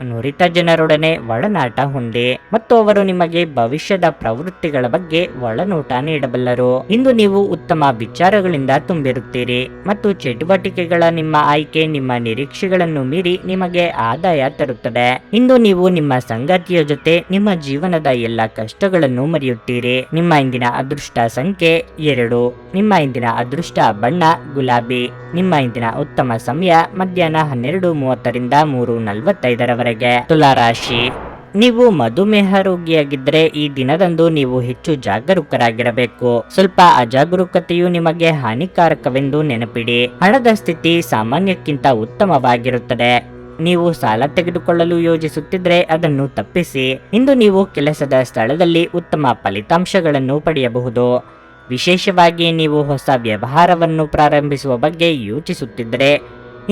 ನುರಿತ ಜನರೊಡನೆ ಒಡನಾಟ ಹೊಂದಿ ಮತ್ತು ಅವರು ನಿಮಗೆ ಭವಿಷ್ಯದ ಪ್ರವೃತ್ತಿಗಳ ಬಗ್ಗೆ ಒಳನೋಟ ನೀಡಬಲ್ಲರು. ಇಂದು ನೀವು ಉತ್ತಮ ವಿಚಾರಗಳಿಂದ ತುಂಬಿರುತ್ತೀರಿ ಮತ್ತು ಚಟುವಟಿಕೆಗಳ ನಿಮ್ಮ ಆಯ್ಕೆ ನಿಮ್ಮ ನಿರೀಕ್ಷೆಗಳನ್ನು ಮೀರಿ ನಿಮಗೆ ಆದಾಯ ತರುತ್ತದೆ. ಇಂದು ನೀವು ನಿಮ್ಮ ಸಂಗಾತಿಯ ಜೊತೆ ನಿಮ್ಮ ಜೀವನದ ಎಲ್ಲ ಕಷ್ಟಗಳನ್ನು ಮರೆಯುತ್ತೀರಿ. ನಿಮ್ಮ ಇಂದಿನ ಅದೃಷ್ಟ ಸಂಖ್ಯೆ 2. ನಿಮ್ಮ ಇಂದಿನ ಅದೃಷ್ಟ ಬಣ್ಣ ಗುಲಾಬಿ. ನಿಮ್ಮ ಇಂದಿನ ಉತ್ತಮ ಸಮಯ ಮಧ್ಯಾಹ್ನ 12:30ರಿಂದ 3:45ರವರೆಗೆ. ತುಲಾರಾಶಿ, ನೀವು ಮಧುಮೇಹ ರೋಗಿಯಾಗಿದ್ದರೆ ಈ ದಿನದಂದು ನೀವು ಹೆಚ್ಚು ಜಾಗರೂಕರಾಗಿರಬೇಕು. ಸ್ವಲ್ಪ ಅಜಾಗರೂಕತೆಯು ನಿಮಗೆ ಹಾನಿಕಾರಕವೆಂದು ನೆನಪಿಡಿ. ಹಣದ ಸ್ಥಿತಿ ಸಾಮಾನ್ಯಕ್ಕಿಂತ ಉತ್ತಮವಾಗಿರುತ್ತದೆ. ನೀವು ಸಾಲ ತೆಗೆದುಕೊಳ್ಳಲು ಯೋಜಿಸುತ್ತಿದ್ರೆ ಅದನ್ನು ತಪ್ಪಿಸಿ. ಇಂದು ನೀವು ಕೆಲಸದ ಸ್ಥಳದಲ್ಲಿ ಉತ್ತಮ ಫಲಿತಾಂಶಗಳನ್ನು ಪಡೆಯಬಹುದು. ವಿಶೇಷವಾಗಿ ನೀವು ಹೊಸ ವ್ಯವಹಾರವನ್ನು ಪ್ರಾರಂಭಿಸುವ ಬಗ್ಗೆ ಯೋಚಿಸುತ್ತಿದ್ದರೆ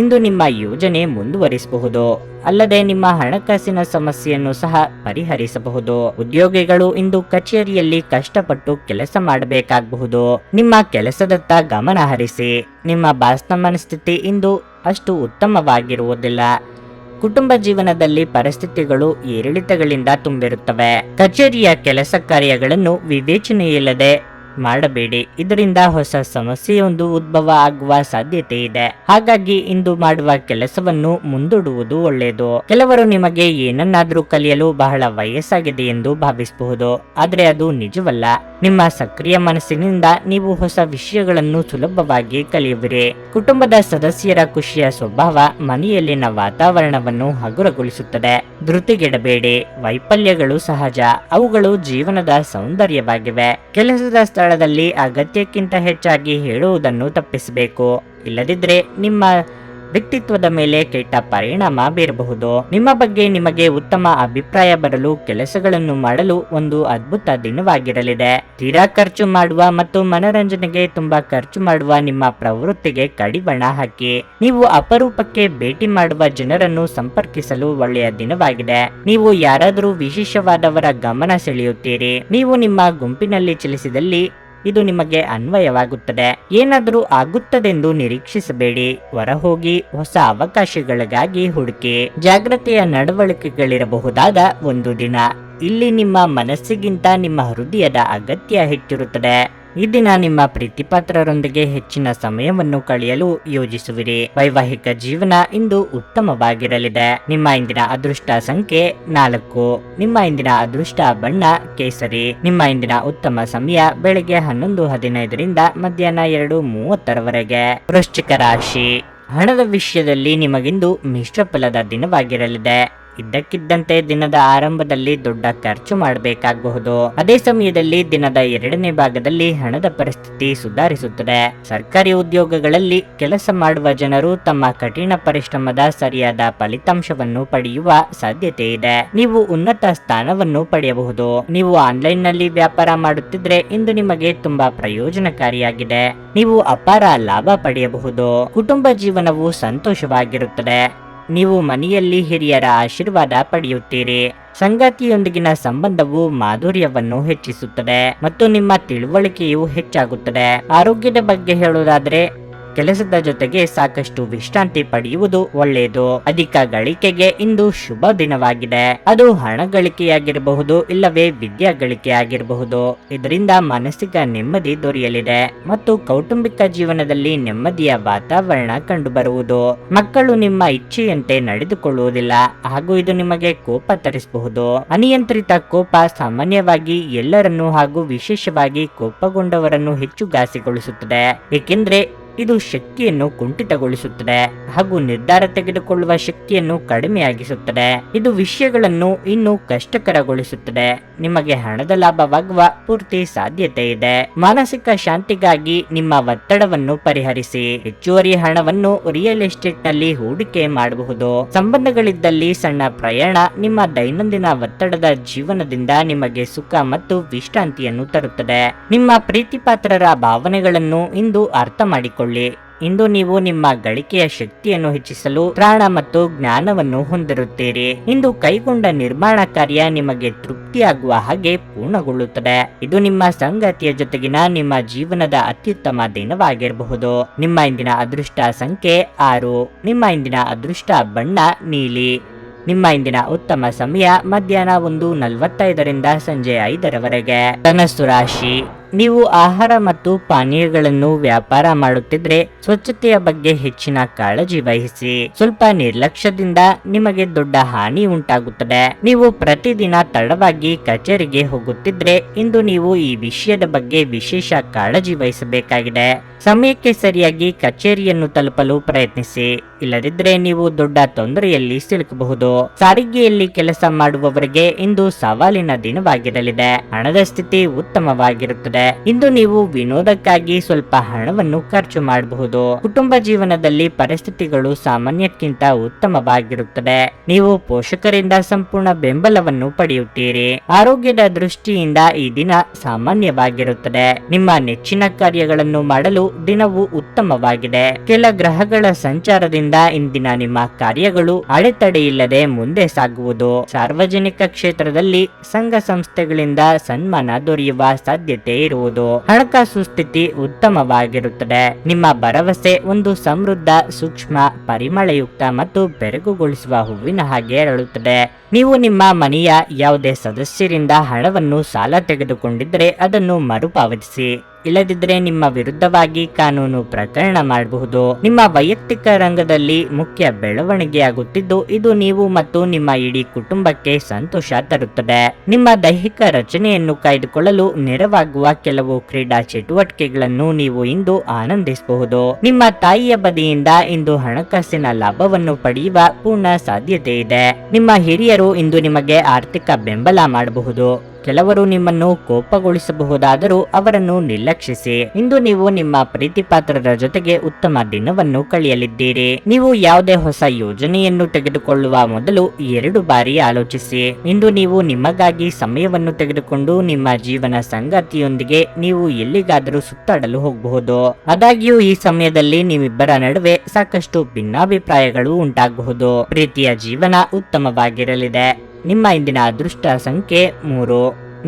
ಇಂದು ನಿಮ್ಮ ಯೋಜನೆ ಮುಂದುವರಿಸಬಹುದು. ಅಲ್ಲದೆ ನಿಮ್ಮ ಹಣಕಾಸಿನ ಸಮಸ್ಯೆಯನ್ನು ಸಹ ಪರಿಹರಿಸಬಹುದು. ಉದ್ಯೋಗಿಗಳು ಇಂದು ಕಚೇರಿಯಲ್ಲಿ ಕಷ್ಟಪಟ್ಟು ಕೆಲಸ ಮಾಡಬೇಕಾಗಬಹುದು. ನಿಮ್ಮ ಕೆಲಸದತ್ತ ಗಮನ ಹರಿಸಿ. ನಿಮ್ಮ ಬಾಸ್ನ ಮನಸ್ಥಿತಿ ಇಂದು ಅಷ್ಟು ಉತ್ತಮವಾಗಿರುವುದಿಲ್ಲ. ಕುಟುಂಬ ಜೀವನದಲ್ಲಿ ಪರಿಸ್ಥಿತಿಗಳು ಏರಿಳಿತಗಳಿಂದ ತುಂಬಿರುತ್ತವೆ. ಕಚೇರಿಯ ಕೆಲಸ ಕಾರ್ಯಗಳನ್ನು ವಿವೇಚನೆಯಿಲ್ಲದೆ ಮಾಡಬೇಡಿ. ಇದರಿಂದ ಹೊಸ ಸಮಸ್ಯೆಯೊಂದು ಉದ್ಭವ ಆಗುವ ಸಾಧ್ಯತೆ ಇದೆ. ಹಾಗಾಗಿ ಇಂದು ಮಾಡುವ ಕೆಲಸವನ್ನು ಮುಂದೂಡುವುದು ಒಳ್ಳೆಯದು. ಕೆಲವರು ನಿಮಗೆ ಏನನ್ನಾದ್ರೂ ಕಲಿಯಲು ಬಹಳ ವಯಸ್ಸಾಗಿದೆ ಎಂದು ಭಾವಿಸಬಹುದು, ಆದರೆ ಅದು ನಿಜವಲ್ಲ. ನಿಮ್ಮ ಸಕ್ರಿಯ ಮನಸ್ಸಿನಿಂದ ನೀವು ಹೊಸ ವಿಷಯಗಳನ್ನು ಸುಲಭವಾಗಿ ಕಲಿಯುವಿರಿ. ಕುಟುಂಬದ ಸದಸ್ಯರ ಖುಷಿಯ ಸ್ವಭಾವ ಮನೆಯಲ್ಲಿನ ವಾತಾವರಣವನ್ನು ಹಗುರಗೊಳಿಸುತ್ತದೆ. ಧೃತಿಗೆಡಬೇಡಿ. ವೈಫಲ್ಯಗಳು ಸಹಜ, ಅವುಗಳು ಜೀವನದ ಸೌಂದರ್ಯವಾಗಿವೆ. ಕೆಲಸದ ಸ್ಥಳದಲ್ಲಿ ಅಗತ್ಯಕ್ಕಿಂತ ಹೆಚ್ಚಾಗಿ ಹೇಳುವುದನ್ನು ತಪ್ಪಿಸಬೇಕು. ಇಲ್ಲದಿದ್ದರೆ ನಿಮ್ಮ ವ್ಯಕ್ತಿತ್ವದ ಮೇಲೆ ಕೆಟ್ಟ ಪರಿಣಾಮ ಬೀರಬಹುದು. ನಿಮ್ಮ ಬಗ್ಗೆ ನಿಮಗೆ ಉತ್ತಮ ಅಭಿಪ್ರಾಯ ಬರಲು ಕೆಲಸಗಳನ್ನು ಮಾಡಲು ಒಂದು ಅದ್ಭುತ ದಿನವಾಗಿರಲಿದೆ. ತೀರಾ ಖರ್ಚು ಮಾಡುವ ಮತ್ತು ಮನರಂಜನೆಗೆ ತುಂಬಾ ಖರ್ಚು ಮಾಡುವ ನಿಮ್ಮ ಪ್ರವೃತ್ತಿಗೆ ಕಡಿವಾಣ ಹಾಕಿ. ನೀವು ಅಪರೂಪಕ್ಕೆ ಭೇಟಿ ಮಾಡುವ ಜನರನ್ನು ಸಂಪರ್ಕಿಸಲು ಒಳ್ಳೆಯ ದಿನವಾಗಿದೆ. ನೀವು ಯಾರಾದರೂ ವಿಶೇಷವಾದವರ ಗಮನ ಸೆಳೆಯುತ್ತೀರಿ. ನೀವು ನಿಮ್ಮ ಗುಂಪಿನಲ್ಲಿ ಚಲಿಸಿದಲ್ಲಿ ಇದು ನಿಮಗೆ ಅನ್ವಯವಾಗುತ್ತದೆ. ಏನಾದರೂ ಆಗುತ್ತದೆಂದು ನಿರೀಕ್ಷಿಸಬೇಡಿ. ಹೊರಹೋಗಿ ಹೊಸ ಅವಕಾಶಗಳಿಗಾಗಿ ಹುಡುಕಿ. ಜಾಗ್ರತೆಯ ನಡವಳಿಕೆಗಳಿರಬಹುದಾದ ಒಂದು ದಿನ. ಇಲ್ಲಿ ನಿಮ್ಮ ಮನಸ್ಸಿಗಿಂತ ನಿಮ್ಮ ಹೃದಯದ ಅಗತ್ಯ ಹೆಚ್ಚಿರುತ್ತದೆ. ಈ ದಿನ ನಿಮ್ಮ ಪ್ರೀತಿಪಾತ್ರರೊಂದಿಗೆ ಹೆಚ್ಚಿನ ಸಮಯವನ್ನು ಕಳೆಯಲು ಯೋಜಿಸುವಿರಿ. ವೈವಾಹಿಕ ಜೀವನ ಇಂದು ಉತ್ತಮವಾಗಿರಲಿದೆ. ನಿಮ್ಮ ಇಂದಿನ ಅದೃಷ್ಟ ಸಂಖ್ಯೆ 4. ನಿಮ್ಮ ಇಂದಿನ ಅದೃಷ್ಟ ಬಣ್ಣ ಕೇಸರಿ. ನಿಮ್ಮ ಇಂದಿನ ಉತ್ತಮ ಸಮಯ ಬೆಳಗ್ಗೆ 11:15ರಿಂದ ಮಧ್ಯಾಹ್ನ 2:30ರವರೆಗೆ. ವೃಶ್ಚಿಕ ರಾಶಿ, ಹಣದ ವಿಷಯದಲ್ಲಿ ನಿಮಗಿಂದು ಮಿಶ್ರ ಫಲದ ದಿನವಾಗಿರಲಿದೆ. ಇದ್ದಕ್ಕಿದ್ದಂತೆ ದಿನದ ಆರಂಭದಲ್ಲಿ ದೊಡ್ಡ ಖರ್ಚು ಮಾಡಬೇಕಾಗಬಹುದು. ಅದೇ ಸಮಯದಲ್ಲಿ ದಿನದ 2ನೇ ಭಾಗದಲ್ಲಿ ಹಣದ ಪರಿಸ್ಥಿತಿ ಸುಧಾರಿಸುತ್ತದೆ. ಸರ್ಕಾರಿ ಉದ್ಯೋಗಗಳಲ್ಲಿ ಕೆಲಸ ಮಾಡುವ ಜನರು ತಮ್ಮ ಕಠಿಣ ಪರಿಶ್ರಮದ ಸರಿಯಾದ ಫಲಿತಾಂಶವನ್ನು ಪಡೆಯುವ ಸಾಧ್ಯತೆ ಇದೆ. ನೀವು ಉನ್ನತ ಸ್ಥಾನವನ್ನು ಪಡೆಯಬಹುದು. ನೀವು ಆನ್ಲೈನ್ ನಲ್ಲಿ ವ್ಯಾಪಾರ ಮಾಡುತ್ತಿದ್ರೆ ಇಂದು ನಿಮಗೆ ತುಂಬಾ ಪ್ರಯೋಜನಕಾರಿಯಾಗಿದೆ. ನೀವು ಅಪಾರ ಲಾಭ ಪಡೆಯಬಹುದು. ಕುಟುಂಬ ಜೀವನವು ಸಂತೋಷವಾಗಿರುತ್ತದೆ. ನೀವು ಮನೆಯಲ್ಲಿ ಹಿರಿಯರ ಆಶೀರ್ವಾದ ಪಡೆಯುತ್ತೀರಿ. ಸಂಗಾತಿಯೊಂದಿಗಿನ ಸಂಬಂಧವು ಮಾಧುರ್ಯವನ್ನು ಹೆಚ್ಚಿಸುತ್ತದೆ ಮತ್ತು ನಿಮ್ಮ ತಿಳುವಳಿಕೆಯು ಹೆಚ್ಚಾಗುತ್ತದೆ. ಆರೋಗ್ಯದ ಬಗ್ಗೆ ಹೇಳುವುದಾದರೆ ಕೆಲಸದ ಜೊತೆಗೆ ಸಾಕಷ್ಟು ವಿಶ್ರಾಂತಿ ಪಡೆಯುವುದು ಒಳ್ಳೆಯದು. ಅಧಿಕ ಗಳಿಕೆಗೆ ಇಂದು ಶುಭ ದಿನವಾಗಿದೆ. ಅದು ಹಣ ಗಳಿಕೆಯಾಗಿರಬಹುದು, ಇಲ್ಲವೇ ವಿದ್ಯಾ ಗಳಿಕೆಯಾಗಿರಬಹುದು. ಇದರಿಂದ ಮಾನಸಿಕ ನೆಮ್ಮದಿ ದೊರೆಯಲಿದೆ ಮತ್ತು ಕೌಟುಂಬಿಕ ಜೀವನದಲ್ಲಿ ನೆಮ್ಮದಿಯ ವಾತಾವರಣ ಕಂಡುಬರುವುದು. ಮಕ್ಕಳು ನಿಮ್ಮ ಇಚ್ಛೆಯಂತೆ ನಡೆದುಕೊಳ್ಳುವುದಿಲ್ಲ ಹಾಗೂ ಇದು ನಿಮಗೆ ಕೋಪ ತರಿಸಬಹುದು. ಅನಿಯಂತ್ರಿತ ಕೋಪ ಸಾಮಾನ್ಯವಾಗಿ ಎಲ್ಲರನ್ನೂ ಹಾಗೂ ವಿಶೇಷವಾಗಿ ಕೋಪಗೊಂಡವರನ್ನು ಹೆಚ್ಚು ಘಾಸಿಗೊಳಿಸುತ್ತದೆ, ಏಕೆಂದರೆ ಇದು ಶಕ್ತಿಯನ್ನು ಕುಂಠಿತಗೊಳಿಸುತ್ತದೆ ಹಾಗೂ ನಿರ್ಧಾರ ತೆಗೆದುಕೊಳ್ಳುವ ಶಕ್ತಿಯನ್ನು ಕಡಿಮೆಯಾಗಿಸುತ್ತದೆ. ಇದು ವಿಷಯಗಳನ್ನು ಇನ್ನೂ ಕಷ್ಟಕರಗೊಳಿಸುತ್ತದೆ. ನಿಮಗೆ ಹಣದ ಲಾಭವಾಗುವ ಪೂರ್ತಿ ಸಾಧ್ಯತೆ ಇದೆ. ಮಾನಸಿಕ ಶಾಂತಿಗಾಗಿ ನಿಮ್ಮ ಒತ್ತಡವನ್ನು ಪರಿಹರಿಸಿ. ಹೆಚ್ಚುವರಿ ಹಣವನ್ನು ರಿಯಲ್ ಎಸ್ಟೇಟ್ ನಲ್ಲಿ ಹೂಡಿಕೆ ಮಾಡಬಹುದು. ಸಂಬಂಧಗಳಿದ್ದಲ್ಲಿ ಸಣ್ಣ ಪ್ರಯಾಣ ನಿಮ್ಮ ದೈನಂದಿನ ಒತ್ತಡದ ಜೀವನದಿಂದ ನಿಮಗೆ ಸುಖ ಮತ್ತು ವಿಶ್ರಾಂತಿಯನ್ನು ತರುತ್ತದೆ. ನಿಮ್ಮ ಪ್ರೀತಿಪಾತ್ರರ ಭಾವನೆಗಳನ್ನು ಇಂದು ಅರ್ಥ ಮಾಡಿಕೊಳ್ಳಿ. ಇಂದು ನೀವು ನಿಮ್ಮ ಗಳಿಕೆಯ ಶಕ್ತಿಯನ್ನು ಹೆಚ್ಚಿಸಲು ತ್ರಾಣ ಮತ್ತು ಜ್ಞಾನವನ್ನು ಹೊಂದಿರುತ್ತೀರಿ. ಇಂದು ಕೈಗೊಂಡ ನಿರ್ಮಾಣ ಕಾರ್ಯ ನಿಮಗೆ ತೃಪ್ತಿಯಾಗುವ ಹಾಗೆ ಪೂರ್ಣಗೊಳ್ಳುತ್ತದೆ. ಇದು ನಿಮ್ಮ ಸಂಗಾತಿಯ ಜೊತೆಗಿನ ನಿಮ್ಮ ಜೀವನದ ಅತ್ಯುತ್ತಮ ದಿನವಾಗಿರಬಹುದು. ನಿಮ್ಮ ಇಂದಿನ ಅದೃಷ್ಟ ಸಂಖ್ಯೆ 6. ನಿಮ್ಮ ಇಂದಿನ ಅದೃಷ್ಟ ಬಣ್ಣ ನೀಲಿ. ನಿಮ್ಮ ಇಂದಿನ ಉತ್ತಮ ಸಮಯ ಮಧ್ಯಾಹ್ನ 1:45ರಿಂದ ಸಂಜೆ 5ರವರೆಗೆ. ಧನಸ್ಸು ರಾಶಿ, ನೀವು ಆಹಾರ ಮತ್ತು ಪಾನೀಯಗಳನ್ನು ವ್ಯಾಪಾರ ಮಾಡುತ್ತಿದ್ರೆ ಸ್ವಚ್ಛತೆಯ ಬಗ್ಗೆ ಹೆಚ್ಚಿನ ಕಾಳಜಿ ವಹಿಸಿ. ಸ್ವಲ್ಪ ನಿರ್ಲಕ್ಷ್ಯದಿಂದ ನಿಮಗೆ ದೊಡ್ಡ ಹಾನಿ ಉಂಟಾಗುತ್ತದೆ. ನೀವು ಪ್ರತಿದಿನ ತಡವಾಗಿ ಕಚೇರಿಗೆ ಹೋಗುತ್ತಿದ್ರೆ ಇಂದು ನೀವು ಈ ವಿಷಯದ ಬಗ್ಗೆ ವಿಶೇಷ ಕಾಳಜಿ ವಹಿಸಬೇಕಾಗಿದೆ. ಸಮಯಕ್ಕೆ ಸರಿಯಾಗಿ ಕಚೇರಿಯನ್ನು ತಲುಪಲು ಪ್ರಯತ್ನಿಸಿ, ಇಲ್ಲದಿದ್ದರೆ ನೀವು ದೊಡ್ಡ ತೊಂದರೆಯಲ್ಲಿ ಸಿಲುಕಬಹುದು. ಸಾರಿಗೆಯಲ್ಲಿ ಕೆಲಸ ಮಾಡುವವರಿಗೆ ಇಂದು ಸವಾಲಿನ ದಿನವಾಗಿರಲಿದೆ. ಹಣದ ಸ್ಥಿತಿ ಉತ್ತಮವಾಗಿರುತ್ತದೆ. ಇಂದು ನೀವು ವಿನೋದಕ್ಕಾಗಿ ಸ್ವಲ್ಪ ಹಣವನ್ನು ಖರ್ಚು ಮಾಡಬಹುದು. ಕುಟುಂಬ ಜೀವನದಲ್ಲಿ ಪರಿಸ್ಥಿತಿಗಳು ಸಾಮಾನ್ಯಕ್ಕಿಂತ ಉತ್ತಮವಾಗಿರುತ್ತದೆ. ನೀವು ಪೋಷಕರಿಂದ ಸಂಪೂರ್ಣ ಬೆಂಬಲವನ್ನು ಪಡೆಯುತ್ತೀರಿ. ಆರೋಗ್ಯದ ದೃಷ್ಟಿಯಿಂದ ಈ ದಿನ ಸಾಮಾನ್ಯವಾಗಿರುತ್ತದೆ. ನಿಮ್ಮ ನೆಚ್ಚಿನ ಕಾರ್ಯಗಳನ್ನು ಮಾಡಲು ದಿನವು ಉತ್ತಮವಾಗಿದೆ. ಕೆಲ ಗ್ರಹಗಳ ಸಂಚಾರದಿಂದ ಇಂದಿನ ನಿಮ್ಮ ಕಾರ್ಯಗಳು ಅಡೆತಡೆಯಿಲ್ಲದೆ ಮುಂದೆ ಸಾಗುವುದು. ಸಾರ್ವಜನಿಕ ಕ್ಷೇತ್ರದಲ್ಲಿ ಸಂಘ ಸಂಸ್ಥೆಗಳಿಂದ ಸನ್ಮಾನ ದೊರೆಯುವ ಸಾಧ್ಯತೆ ಇರುವುದು. ಹಣಕಾಸು ಸ್ಥಿತಿ ಉತ್ತಮವಾಗಿರುತ್ತದೆ. ನಿಮ್ಮ ಭರವಸೆ ಒಂದು ಸಮೃದ್ಧ, ಸೂಕ್ಷ್ಮ, ಪರಿಮಳಯುಕ್ತ ಮತ್ತು ಬೆರಗುಗೊಳಿಸುವ ಹೂವಿನ ಹಾಗೆ ಅರಳುತ್ತದೆ. ನೀವು ನಿಮ್ಮ ಮನೆಯ ಯಾವುದೇ ಸದಸ್ಯರಿಂದ ಹಣವನ್ನು ಸಾಲ ತೆಗೆದುಕೊಂಡಿದ್ದರೆ ಅದನ್ನು ಮರುಪಾವತಿಸಿ, ಇಲ್ಲದಿದ್ದರೆ ನಿಮ್ಮ ವಿರುದ್ಧವಾಗಿ ಕಾನೂನು ಪ್ರಕರಣ ಮಾಡಬಹುದು. ನಿಮ್ಮ ವೈಯಕ್ತಿಕ ರಂಗದಲ್ಲಿ ಮುಖ್ಯ ಬೆಳವಣಿಗೆಯಾಗುತ್ತಿದ್ದು ಇದು ನೀವು ಮತ್ತು ನಿಮ್ಮ ಇಡೀ ಕುಟುಂಬಕ್ಕೆ ಸಂತೋಷ ತರುತ್ತದೆ. ನಿಮ್ಮ ದೈಹಿಕ ರಚನೆಯನ್ನು ಕಾಯ್ದುಕೊಳ್ಳಲು ನೆರವಾಗುವ ಕೆಲವು ಕ್ರೀಡಾ ಚಟುವಟಿಕೆಗಳನ್ನು ನೀವು ಇಂದು ಆನಂದಿಸಬಹುದು. ನಿಮ್ಮ ತಾಯಿಯ ಬದಿಯಿಂದ ಇಂದು ಹಣಕಾಸಿನ ಲಾಭವನ್ನು ಪಡೆಯುವ ಪೂರ್ಣ ಸಾಧ್ಯತೆ ಇದೆ. ನಿಮ್ಮ ಹಿರಿಯರು ಇಂದು ನಿಮಗೆ ಆರ್ಥಿಕ ಬೆಂಬಲ ಮಾಡಬಹುದು. ಕೆಲವರು ನಿಮ್ಮನ್ನು ಕೋಪಗೊಳಿಸಬಹುದಾದರೂ ಅವರನ್ನು ನಿರ್ಲಕ್ಷಿಸಿ. ಇಂದು ನೀವು ನಿಮ್ಮ ಪ್ರೀತಿಪಾತ್ರರ ಜೊತೆಗೆ ಉತ್ತಮ ದಿನವನ್ನು ಕಳೆಯಲಿದ್ದೀರಿ. ನೀವು ಯಾವುದೇ ಹೊಸ ಯೋಜನೆಯನ್ನು ತೆಗೆದುಕೊಳ್ಳುವ ಮೊದಲು 2 ಬಾರಿ ಆಲೋಚಿಸಿ. ಇಂದು ನೀವು ನಿಮಗಾಗಿ ಸಮಯವನ್ನು ತೆಗೆದುಕೊಂಡು ನಿಮ್ಮ ಜೀವನ ಸಂಗಾತಿಯೊಂದಿಗೆ ನೀವು ಎಲ್ಲಿಗಾದರೂ ಸುತ್ತಾಡಲು ಹೋಗಬಹುದು. ಆದಾಗ್ಯೂ ಈ ಸಮಯದಲ್ಲಿ ನಿಮ್ಮಿಬ್ಬರ ನಡುವೆ ಸಾಕಷ್ಟು ಭಿನ್ನಾಭಿಪ್ರಾಯಗಳು ಉಂಟಾಗಬಹುದು. ಪ್ರೀತಿಯ ಜೀವನ ಉತ್ತಮವಾಗಿರಲಿದೆ. ನಿಮ್ಮ ಇಂದಿನ ಅದೃಷ್ಟ ಸಂಖ್ಯೆ 3.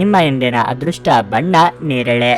ನಿಮ್ಮ ಇಂದಿನ ಅದೃಷ್ಟ ಬಣ್ಣ ನೇರಳೆ.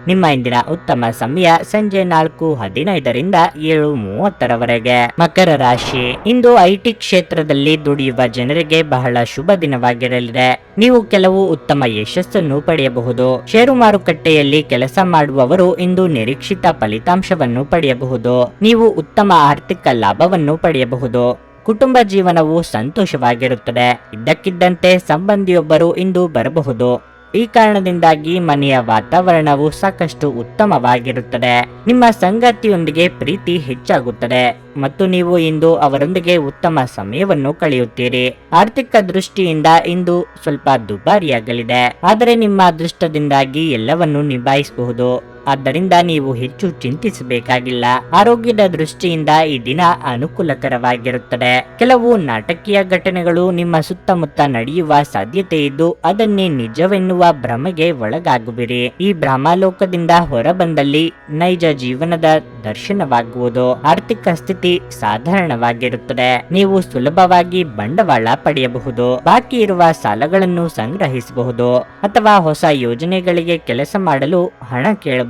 ನಿಮ್ಮ ಇಂದಿನ ಉತ್ತಮ ಸಮಯ ಸಂಜೆ 4:15ರಿಂದ 7:30ರವರೆಗೆ. ಮಕರ ರಾಶಿ, ಇಂದು ಐಟಿ ಕ್ಷೇತ್ರದಲ್ಲಿ ದುಡಿಯುವ ಜನರಿಗೆ ಬಹಳ ಶುಭ ದಿನವಾಗಿರಲಿದೆ. ನೀವು ಕೆಲವು ಉತ್ತಮ ಯಶಸ್ಸನ್ನು ಪಡೆಯಬಹುದು. ಷೇರು ಮಾರುಕಟ್ಟೆಯಲ್ಲಿ ಕೆಲಸ ಮಾಡುವವರು ಇಂದು ನಿರೀಕ್ಷಿತ ಫಲಿತಾಂಶವನ್ನು ಪಡೆಯಬಹುದು. ನೀವು ಉತ್ತಮ ಆರ್ಥಿಕ ಲಾಭವನ್ನು ಪಡೆಯಬಹುದು. ಕುಟುಂಬ ಜೀವನವು ಸಂತೋಷವಾಗಿರುತ್ತದೆ. ಇದ್ದಕ್ಕಿದ್ದಂತೆ ಸಂಬಂಧಿಯೊಬ್ಬರು ಇಂದು ಬರಬಹುದು. ಈ ಕಾರಣದಿಂದಾಗಿ ಮನೆಯ ವಾತಾವರಣವು ಸಾಕಷ್ಟು ಉತ್ತಮವಾಗಿರುತ್ತದೆ. ನಿಮ್ಮ ಸಂಗಾತಿಯೊಂದಿಗೆ ಪ್ರೀತಿ ಹೆಚ್ಚಾಗುತ್ತದೆ ಮತ್ತು ನೀವು ಇಂದು ಅವರೊಂದಿಗೆ ಉತ್ತಮ ಸಮಯವನ್ನು ಕಳೆಯುತ್ತೀರಿ. ಆರ್ಥಿಕ ದೃಷ್ಟಿಯಿಂದ ಇಂದು ಸ್ವಲ್ಪ ದುಬಾರಿಯಾಗಲಿದೆ, ಆದರೆ ನಿಮ್ಮ ಅದೃಷ್ಟದಿಂದಾಗಿ ಎಲ್ಲವನ್ನು ನಿಭಾಯಿಸಬಹುದು. ಆದ್ದರಿಂದ ನೀವು ಹೆಚ್ಚು ಚಿಂತಿಸಬೇಕಾಗಿಲ್ಲ. ಆರೋಗ್ಯದ ದೃಷ್ಟಿಯಿಂದ ಈ ದಿನ ಅನುಕೂಲಕರವಾಗಿರುತ್ತದೆ. ಕೆಲವು ನಾಟಕೀಯ ಘಟನೆಗಳು ನಿಮ್ಮ ಸುತ್ತಮುತ್ತ ನಡೆಯುವ ಸಾಧ್ಯತೆ ಇದ್ದು ಅದನ್ನೇ ನಿಜವೆನ್ನುವ ಭ್ರಮೆಗೆ ಒಳಗಾಗುವಿರಿ. ಈ ಭ್ರಮಾಲೋಕದಿಂದ ಹೊರಬಂದಲ್ಲಿ ನೈಜ ಜೀವನದ ದರ್ಶನವಾಗುವುದು. ಆರ್ಥಿಕ ಸ್ಥಿತಿ ಸಾಧಾರಣವಾಗಿರುತ್ತದೆ. ನೀವು ಸುಲಭವಾಗಿ ಬಂಡವಾಳ ಪಡೆಯಬಹುದು. ಬಾಕಿ ಇರುವ ಸಾಲಗಳನ್ನು ಸಂಗ್ರಹಿಸಬಹುದು ಅಥವಾ ಹೊಸ ಯೋಜನೆಗಳಿಗೆ ಕೆಲಸ ಮಾಡಲು ಹಣ ಕೇಳಬಹುದು.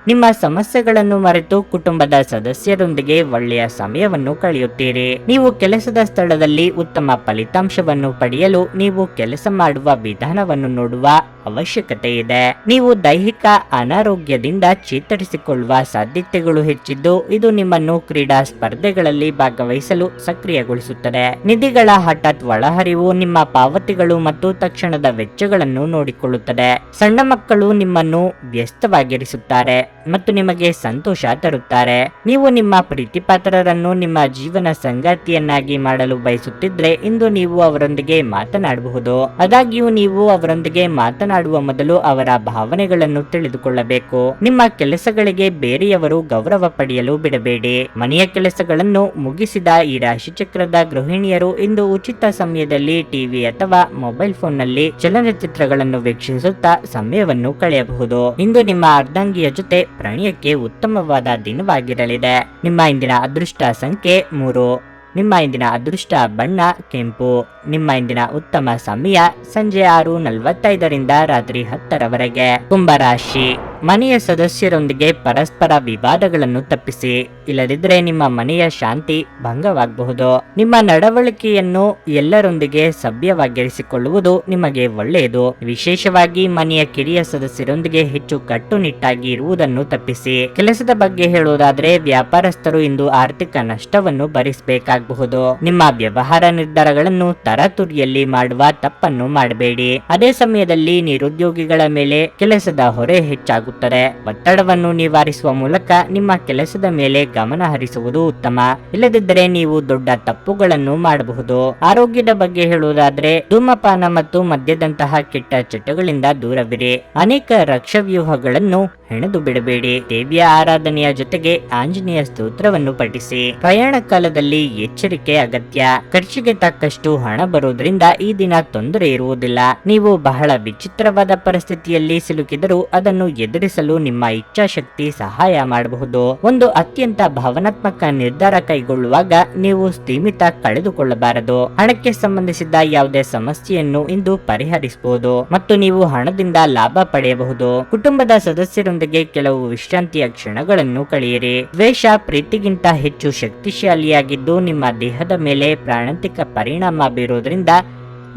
ನಿಮ್ಮ ಸಮಸ್ಯೆಗಳನ್ನು ಮರೆತು ಕುಟುಂಬದ ಸದಸ್ಯರೊಂದಿಗೆ ಒಳ್ಳೆಯ ಸಮಯವನ್ನು ಕಳೆಯುತ್ತೀರಿ. ನೀವು ಕೆಲಸದ ಸ್ಥಳದಲ್ಲಿ ಉತ್ತಮ ಫಲಿತಾಂಶವನ್ನು ಪಡೆಯಲು ನೀವು ಕೆಲಸ ಮಾಡುವ ವಿಧಾನವನ್ನು ನೋಡುವ ಅವಶ್ಯಕತೆ ಇದೆ. ನೀವು ದೈಹಿಕ ಅನಾರೋಗ್ಯದಿಂದ ಚೇತರಿಸಿಕೊಳ್ಳುವ ಸಾಧ್ಯತೆಗಳು ಹೆಚ್ಚಿದ್ದು ಇದು ನಿಮ್ಮನ್ನು ಕ್ರೀಡಾ ಸ್ಪರ್ಧೆಗಳಲ್ಲಿ ಭಾಗವಹಿಸಲು ಸಕ್ರಿಯಗೊಳಿಸುತ್ತದೆ. ನಿಧಿಗಳ ಹಠಾತ್ ಒಳಹರಿವು ನಿಮ್ಮ ಪಾವತಿಗಳು ಮತ್ತು ತಕ್ಷಣದ ವೆಚ್ಚಗಳನ್ನು ನೋಡಿಕೊಳ್ಳುತ್ತದೆ. ಸಣ್ಣ ಮಕ್ಕಳು ನಿಮ್ಮನ್ನು ವ್ಯಸ್ತವಾಗಿರಿಸುತ್ತಾರೆ ಮತ್ತು ನಿಮಗೆ ಸಂತೋಷ ತರುತ್ತಾರೆ. ನೀವು ನಿಮ್ಮ ಪ್ರೀತಿಪಾತ್ರರನ್ನು ನಿಮ್ಮ ಜೀವನ ಸಂಗಾತಿಯನ್ನಾಗಿ ಮಾಡಲು ಬಯಸುತ್ತಿದ್ರೆ ಇಂದು ನೀವು ಅವರೊಂದಿಗೆ ಮಾತನಾಡಬಹುದು. ಆದಾಗ್ಯೂ ನೀವು ಅವರೊಂದಿಗೆ ಮಾತನಾಡುವ ಮೊದಲು ಅವರ ಭಾವನೆಗಳನ್ನು ತಿಳಿದುಕೊಳ್ಳಬೇಕು. ನಿಮ್ಮ ಕೆಲಸಗಳಿಗೆ ಬೇರೆಯವರು ಗೌರವ ಪಡೆಯಲು ಬಿಡಬೇಡಿ. ಮನೆಯ ಕೆಲಸಗಳನ್ನು ಮುಗಿಸಿದ ಈ ರಾಶಿಚಕ್ರದ ಗೃಹಿಣಿಯರು ಇಂದು ಉಚಿತ ಸಮಯದಲ್ಲಿ ಟಿವಿ ಅಥವಾ ಮೊಬೈಲ್ ಫೋನ್ನಲ್ಲಿ ಚಲನಚಿತ್ರಗಳನ್ನು ವೀಕ್ಷಿಸುತ್ತಾ ಸಮಯವನ್ನು ಕಳೆಯಬಹುದು. ಇಂದು ನಿಮ್ಮ ಅರ್ಧಾಂಗಿಯ ಜೊತೆ ಪ್ರಣಯಕ್ಕೆ ಉತ್ತಮವಾದ ದಿನವಾಗಿರಲಿದೆ. ನಿಮ್ಮ ಇಂದಿನ ಅದೃಷ್ಟ ಸಂಖ್ಯೆ 3. ನಿಮ್ಮ ಇಂದಿನ ಅದೃಷ್ಟ ಬಣ್ಣ ಕೆಂಪು. ನಿಮ್ಮ ಇಂದಿನ ಉತ್ತಮ ಸಮಯ ಸಂಜೆ 6:45ರಿಂದ ರಾತ್ರಿ 10ರವರೆಗೆ. ಕುಂಭರಾಶಿ, ಮನೆಯ ಸದಸ್ಯರೊಂದಿಗೆ ಪರಸ್ಪರ ವಿವಾದಗಳನ್ನು ತಪ್ಪಿಸಿ, ಇಲ್ಲದಿದ್ದರೆ ನಿಮ್ಮ ಮನೆಯ ಶಾಂತಿ ಭಂಗವಾಗಬಹುದು. ನಿಮ್ಮ ನಡವಳಿಕೆಯನ್ನು ಎಲ್ಲರೊಂದಿಗೆ ಸಭ್ಯವಾಗಿರಿಸಿಕೊಳ್ಳುವುದು ನಿಮಗೆ ಒಳ್ಳೆಯದು. ವಿಶೇಷವಾಗಿ ಮನೆಯ ಕಿರಿಯ ಸದಸ್ಯರೊಂದಿಗೆ ಹೆಚ್ಚು ಕಟ್ಟುನಿಟ್ಟಾಗಿ ಇರುವುದನ್ನು ತಪ್ಪಿಸಿ. ಕೆಲಸದ ಬಗ್ಗೆ ಹೇಳುವುದಾದ್ರೆ, ವ್ಯಾಪಾರಸ್ಥರು ಇಂದು ಆರ್ಥಿಕ ನಷ್ಟವನ್ನು ಭರಿಸಬೇಕಾಗಬಹುದು. ನಿಮ್ಮ ವ್ಯವಹಾರ ನಿರ್ಧಾರಗಳನ್ನು ತರಾತುರಿಯಲ್ಲಿ ಮಾಡುವ ತಪ್ಪನ್ನು ಮಾಡಬೇಡಿ. ಅದೇ ಸಮಯದಲ್ಲಿ ನಿರುದ್ಯೋಗಿಗಳ ಮೇಲೆ ಕೆಲಸದ ಹೊರೆ ಹೆಚ್ಚಾಗುತ್ತದೆ. ಒತ್ತಡವನ್ನು ನಿವಾರಿಸುವ ಮೂಲಕ ನಿಮ್ಮ ಕೆಲಸದ ಮೇಲೆ ಗಮನ ಹರಿಸುವುದು ಉತ್ತಮ. ಇಲ್ಲದಿದ್ದರೆ ನೀವು ದೊಡ್ಡ ತಪ್ಪುಗಳನ್ನು ಮಾಡಬಹುದು. ಆರೋಗ್ಯದ ಬಗ್ಗೆ ಹೇಳುವುದಾದ್ರೆ, ಧೂಮಪಾನ ಮತ್ತು ಮದ್ಯದಂತಹ ಕೆಟ್ಟ ಚಟಗಳಿಂದ ದೂರವಿರಿ. ಅನೇಕ ರಕ್ಷವ್ಯೂಹಗಳನ್ನು ಹೆಣೆದು ಬಿಡಬೇಡಿ. ದೇವಿಯ ಆರಾಧನೆಯ ಜೊತೆಗೆ ಆಂಜನೇಯ ಸ್ತೋತ್ರವನ್ನು ಪಠಿಸಿ. ಪ್ರಯಾಣ ಕಾಲದಲ್ಲಿ ಎಚ್ಚರಿಕೆ ಅಗತ್ಯ. ಖರ್ಚಿಗೆ ತಕ್ಕಷ್ಟು ಹಣ ಬರುವುದರಿಂದ ಈ ದಿನ ತೊಂದರೆ ಇರುವುದಿಲ್ಲ. ನೀವು ಬಹಳ ವಿಚಿತ್ರವಾದ ಪರಿಸ್ಥಿತಿಯಲ್ಲಿ ಸಿಲುಕಿದರೂ ಅದನ್ನು ಎದುರಿಸಲು ನಿಮ್ಮ ಇಚ್ಛಾಶಕ್ತಿ ಸಹಾಯ ಮಾಡಬಹುದು. ಒಂದು ಅತ್ಯಂತ ಭಾವನಾತ್ಮಕ ನಿರ್ಧಾರ ಕೈಗೊಳ್ಳುವಾಗ ನೀವು ಸ್ಥಿಮಿತ ಕಳೆದುಕೊಳ್ಳಬಾರದು. ಹಣಕ್ಕೆ ಸಂಬಂಧಿಸಿದ ಯಾವುದೇ ಸಮಸ್ಯೆಯನ್ನು ಇಂದು ಪರಿಹರಿಸಬಹುದು ಮತ್ತು ನೀವು ಹಣದಿಂದ ಲಾಭ ಪಡೆಯಬಹುದು. ಕುಟುಂಬದ ಸದಸ್ಯರೊಂದಿಗೆ ಕೆಲವು ವಿಶ್ರಾಂತಿಯ ಕ್ಷಣಗಳನ್ನು ಕಳೆಯಿರಿ. ದ್ವೇಷ ಪ್ರೀತಿಗಿಂತ ಹೆಚ್ಚು ಶಕ್ತಿಶಾಲಿಯಾಗಿದ್ದು ನಿಮ್ಮ ದೇಹದ ಮೇಲೆ ಪ್ರಾಣಾಂತಿಕ ಪರಿಣಾಮ ಬೀರುವುದರಿಂದ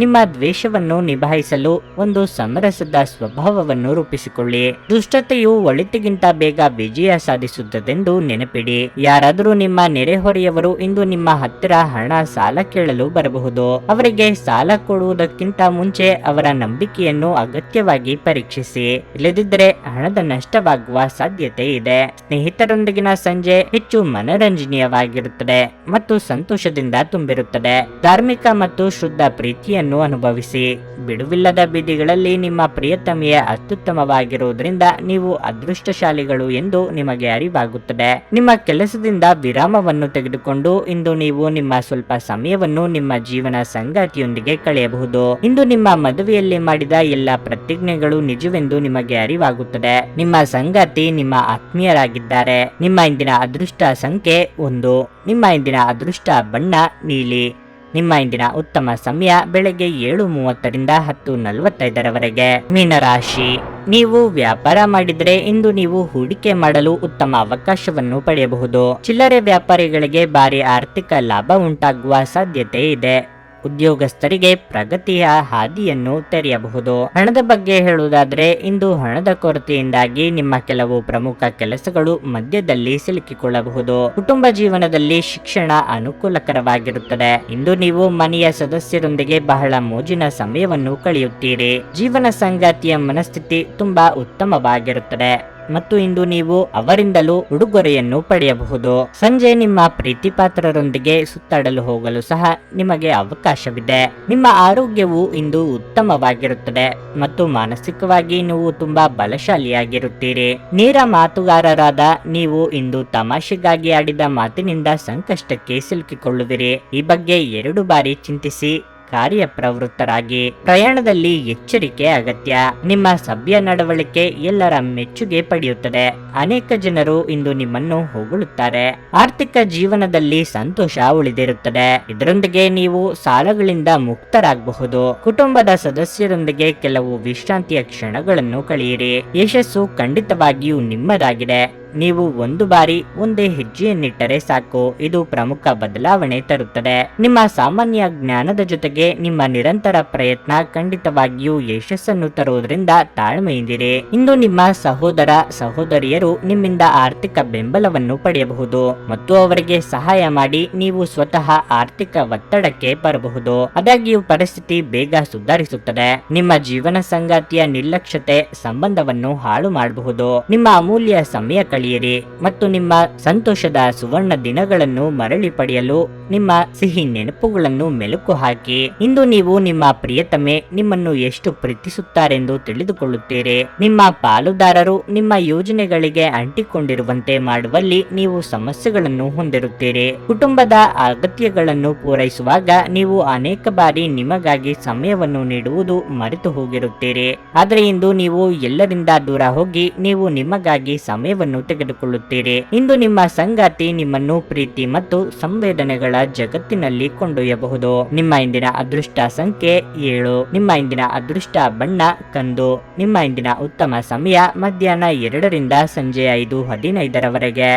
ನಿಮ್ಮ ದ್ವೇಷವನ್ನು ನಿಭಾಯಿಸಲು ಒಂದು ಸಮರಸದ ಸ್ವಭಾವವನ್ನು ರೂಪಿಸಿಕೊಳ್ಳಿ. ದುಷ್ಟತೆಯು ಒಳಿತಿಗಿಂತ ಬೇಗ ವಿಜಯ ಸಾಧಿಸುತ್ತದೆಂದು ನೆನಪಿಡಿ. ಯಾರಾದರೂ ನಿಮ್ಮ ನೆರೆಹೊರೆಯವರು ಇಂದು ನಿಮ್ಮ ಹತ್ತಿರ ಹಣ ಸಾಲ ಕೇಳಲು ಬರಬಹುದು. ಅವರಿಗೆ ಸಾಲ ಕೊಡುವುದಕ್ಕಿಂತ ಮುಂಚೆ ಅವರ ನಂಬಿಕೆಯನ್ನು ಅಗತ್ಯವಾಗಿ ಪರೀಕ್ಷಿಸಿ. ಇಲ್ಲದಿದ್ದರೆ ಹಣದ ನಷ್ಟವಾಗುವ ಸಾಧ್ಯತೆ ಇದೆ. ಸ್ನೇಹಿತರೊಂದಿಗಿನ ಸಂಜೆ ಹೆಚ್ಚು ಮನರಂಜನೀಯವಾಗಿರುತ್ತದೆ ಮತ್ತು ಸಂತೋಷದಿಂದ ತುಂಬಿರುತ್ತದೆ. ಧಾರ್ಮಿಕ ಮತ್ತು ಶುದ್ಧ ಪ್ರೀತಿಯನ್ನು ಅನುಭವಿಸಿ. ಬಿಡುವಿಲ್ಲದ ಬೀದಿಗಳಲ್ಲಿ ನಿಮ್ಮ ಪ್ರಿಯತಮೆಯ ಅತ್ಯುತ್ತಮವಾಗಿರುವುದರಿಂದ ನೀವು ಅದೃಷ್ಟಶಾಲಿಗಳು ಎಂದು ನಿಮಗೆ ಅರಿವಾಗುತ್ತದೆ. ನಿಮ್ಮ ಕೆಲಸದಿಂದ ವಿರಾಮವನ್ನು ತೆಗೆದುಕೊಂಡು ಇಂದು ನೀವು ನಿಮ್ಮ ಸ್ವಲ್ಪ ಸಮಯವನ್ನು ನಿಮ್ಮ ಜೀವನ ಸಂಗಾತಿಯೊಂದಿಗೆ ಕಳೆಯಬಹುದು. ಇಂದು ನಿಮ್ಮ ಮದುವೆಯಲ್ಲಿ ಮಾಡಿದ ಎಲ್ಲ ಪ್ರತಿಜ್ಞೆಗಳು ನಿಜವೆಂದು ನಿಮಗೆ ಅರಿವಾಗುತ್ತದೆ. ನಿಮ್ಮ ಸಂಗಾತಿ ನಿಮ್ಮ ಆತ್ಮೀಯರಾಗಿದ್ದಾರೆ. ನಿಮ್ಮ ಇಂದಿನ ಅದೃಷ್ಟ ಸಂಖ್ಯೆ 1. ನಿಮ್ಮ ಇಂದಿನ ಅದೃಷ್ಟ ಬಣ್ಣ ನೀಲಿ. ನಿಮ್ಮ ಇಂದಿನ ಉತ್ತಮ ಸಮಯ ಬೆಳಗ್ಗೆ 7:30ರಿಂದ 10:45ರವರೆಗೆ. ಮೀನರಾಶಿ, ನೀವು ವ್ಯಾಪಾರ ಮಾಡಿದರೆ ಇಂದು ನೀವು ಹೂಡಿಕೆ ಮಾಡಲು ಉತ್ತಮ ಅವಕಾಶವನ್ನು ಪಡೆಯಬಹುದು. ಚಿಲ್ಲರೆ ವ್ಯಾಪಾರಿಗಳಿಗೆ ಭಾರಿ ಆರ್ಥಿಕ ಲಾಭ ಉಂಟಾಗುವ ಸಾಧ್ಯತೆ ಇದೆ. ಉದ್ಯೋಗಸ್ಥರಿಗೆ ಪ್ರಗತಿಯ ಹಾದಿಯನ್ನು ತೆರೆಯಬಹುದು. ಹಣದ ಬಗ್ಗೆ ಹೇಳುವುದಾದ್ರೆ, ಇಂದು ಹಣದ ಕೊರತೆಯಿಂದಾಗಿ ನಿಮ್ಮ ಕೆಲವು ಪ್ರಮುಖ ಕೆಲಸಗಳು ಮಧ್ಯದಲ್ಲಿ ಸಿಲುಕಿಕೊಳ್ಳಬಹುದು. ಕುಟುಂಬ ಜೀವನದಲ್ಲಿ ಶಿಕ್ಷಣ ಅನುಕೂಲಕರವಾಗಿರುತ್ತದೆ. ಇಂದು ನೀವು ಮನೆಯ ಸದಸ್ಯರೊಂದಿಗೆ ಬಹಳ ಮೋಜಿನ ಸಮಯವನ್ನು ಕಳೆಯುತ್ತೀರಿ. ಜೀವನ ಸಂಗಾತಿಯ ಮನಸ್ಥಿತಿ ತುಂಬಾ ಉತ್ತಮವಾಗಿರುತ್ತದೆ ಮತ್ತು ಇಂದು ನೀವು ಅವರಿಂದಲೂ ಉಡುಗೊರೆಯನ್ನು ಪಡೆಯಬಹುದು. ಸಂಜೆ ನಿಮ್ಮ ಪ್ರೀತಿಪಾತ್ರರೊಂದಿಗೆ ಸುತ್ತಾಡಲು ಹೋಗಲು ಸಹ ನಿಮಗೆ ಅವಕಾಶವಿದೆ. ನಿಮ್ಮ ಆರೋಗ್ಯವು ಇಂದು ಉತ್ತಮವಾಗಿರುತ್ತದೆ ಮತ್ತು ಮಾನಸಿಕವಾಗಿ ನೀವು ತುಂಬಾ ಬಲಶಾಲಿಯಾಗಿರುತ್ತೀರಿ. ನೇರ ಮಾತುಗಾರರಾದ ನೀವು ಇಂದು ತಮಾಷೆಗಾಗಿ ಆಡಿದ ಮಾತಿನಿಂದ ಸಂಕಷ್ಟಕ್ಕೆ ಸಿಲುಕಿಕೊಳ್ಳುವಿರಿ. ಈ ಬಗ್ಗೆ 2 ಬಾರಿ ಚಿಂತಿಸಿ ಕಾರ್ಯಪ್ರವೃತ್ತರಾಗಿ. ಪ್ರಯಾಣದಲ್ಲಿ ಎಚ್ಚರಿಕೆ ಅಗತ್ಯ. ನಿಮ್ಮ ಸಭ್ಯ ನಡವಳಿಕೆ ಎಲ್ಲರ ಮೆಚ್ಚುಗೆ ಪಡೆಯುತ್ತದೆ. ಅನೇಕ ಜನರು ಇಂದು ನಿಮ್ಮನ್ನು ಹೊಗಳುತ್ತಾರೆ. ಆರ್ಥಿಕ ಜೀವನದಲ್ಲಿ ಸಂತೋಷ ಉಳಿದಿರುತ್ತದೆ. ಇದರೊಂದಿಗೆ ನೀವು ಸಾಲಗಳಿಂದ ಮುಕ್ತರಾಗಬಹುದು. ಕುಟುಂಬದ ಸದಸ್ಯರೊಂದಿಗೆ ಕೆಲವು ವಿಶ್ರಾಂತಿಯ ಕ್ಷಣಗಳನ್ನು ಕಳೆಯಿರಿ. ಯಶಸ್ಸು ಖಂಡಿತವಾಗಿಯೂ ನಿಮ್ಮದಾಗಿದೆ. ನೀವು 1 ಬಾರಿ ಒಂದೇ ಹೆಜ್ಜೆಯನ್ನಿಟ್ಟರೆ ಸಾಕು. ಇದು ಪ್ರಮುಖ ಬದಲಾವಣೆ ತರುತ್ತದೆ. ನಿಮ್ಮ ಸಾಮಾನ್ಯ ಜ್ಞಾನದ ಜೊತೆಗೆ ನಿಮ್ಮ ನಿರಂತರ ಪ್ರಯತ್ನ ಖಂಡಿತವಾಗಿಯೂ ಯಶಸ್ಸನ್ನು ತರುವುದರಿಂದ ತಾಳ್ಮೆಯಿಂದಿರಿ. ಇಂದು ನಿಮ್ಮ ಸಹೋದರ ಸಹೋದರಿಯರು ನಿಮ್ಮಿಂದ ಆರ್ಥಿಕ ಬೆಂಬಲವನ್ನು ಪಡೆಯಬಹುದು ಮತ್ತು ಅವರಿಗೆ ಸಹಾಯ ಮಾಡಿ ನೀವು ಸ್ವತಃ ಆರ್ಥಿಕ ಒತ್ತಡಕ್ಕೆ ಬರಬಹುದು. ಆದಾಗ್ಯೂ ಪರಿಸ್ಥಿತಿ ಬೇಗ ಸುಧಾರಿಸುತ್ತದೆ. ನಿಮ್ಮ ಜೀವನ ಸಂಗಾತಿಯ ನಿರ್ಲಕ್ಷ್ಯತೆ ಸಂಬಂಧವನ್ನು ಹಾಳು ಮಾಡಬಹುದು. ನಿಮ್ಮ ಅಮೂಲ್ಯ ಸಮಯ ಕಳೆಯಿರಿ ಮತ್ತು ನಿಮ್ಮ ಸಂತೋಷದ ಸುವರ್ಣ ದಿನಗಳನ್ನು ಮರಳಿ ಪಡೆಯಲು ನಿಮ್ಮ ಸಿಹಿ ನೆನಪುಗಳನ್ನು ಮೆಲುಕು ಹಾಕಿ. ಇಂದು ನೀವು ನಿಮ್ಮ ಪ್ರಿಯತಮೆ ನಿಮ್ಮನ್ನು ಎಷ್ಟು ಪ್ರೀತಿಸುತ್ತಾರೆಂದು ತಿಳಿದುಕೊಳ್ಳುತ್ತೀರಿ. ನಿಮ್ಮ ಪಾಲುದಾರರು ನಿಮ್ಮ ಯೋಜನೆಗಳಿಗೆ ಅಂಟಿಕೊಂಡಿರುವಂತೆ ಮಾಡುವಲ್ಲಿ ನೀವು ಸಮಸ್ಯೆಗಳನ್ನು ಹೊಂದಿರುತ್ತೀರಿ. ಕುಟುಂಬದ ಅಗತ್ಯಗಳನ್ನು ಪೂರೈಸುವಾಗ ನೀವು ಅನೇಕ ಬಾರಿ ನಿಮಗಾಗಿ ಸಮಯವನ್ನು ನೀಡುವುದು ಮರೆತು ಹೋಗಿರುತ್ತೀರಿ. ಆದರೆ ಇಂದು ನೀವು ಎಲ್ಲರಿಂದ ದೂರ ಹೋಗಿ ನೀವು ನಿಮಗಾಗಿ ಸಮಯವನ್ನು ತೆಗೆದುಕೊಳ್ಳುತ್ತೀರಿ. ಇಂದು ನಿಮ್ಮ ಸಂಗಾತಿ ನಿಮ್ಮನ್ನು ಪ್ರೀತಿ ಮತ್ತು ಸಂವೇದನೆಗಳ ಜಗತ್ತಿನಲ್ಲಿ ಕೊಂಡೊಯ್ಯಬಹುದು. ನಿಮ್ಮ ಇಂದಿನ ಅದೃಷ್ಟ ಸಂಖ್ಯೆ 7. ನಿಮ್ಮ ಇಂದಿನ ಅದೃಷ್ಟ ಬಣ್ಣ ಕಂದು. ನಿಮ್ಮ ಇಂದಿನ ಉತ್ತಮ ಸಮಯ ಮಧ್ಯಾಹ್ನ 2 ರಿಂದ ಸಂಜೆ 5:15 ರವರೆಗೆ.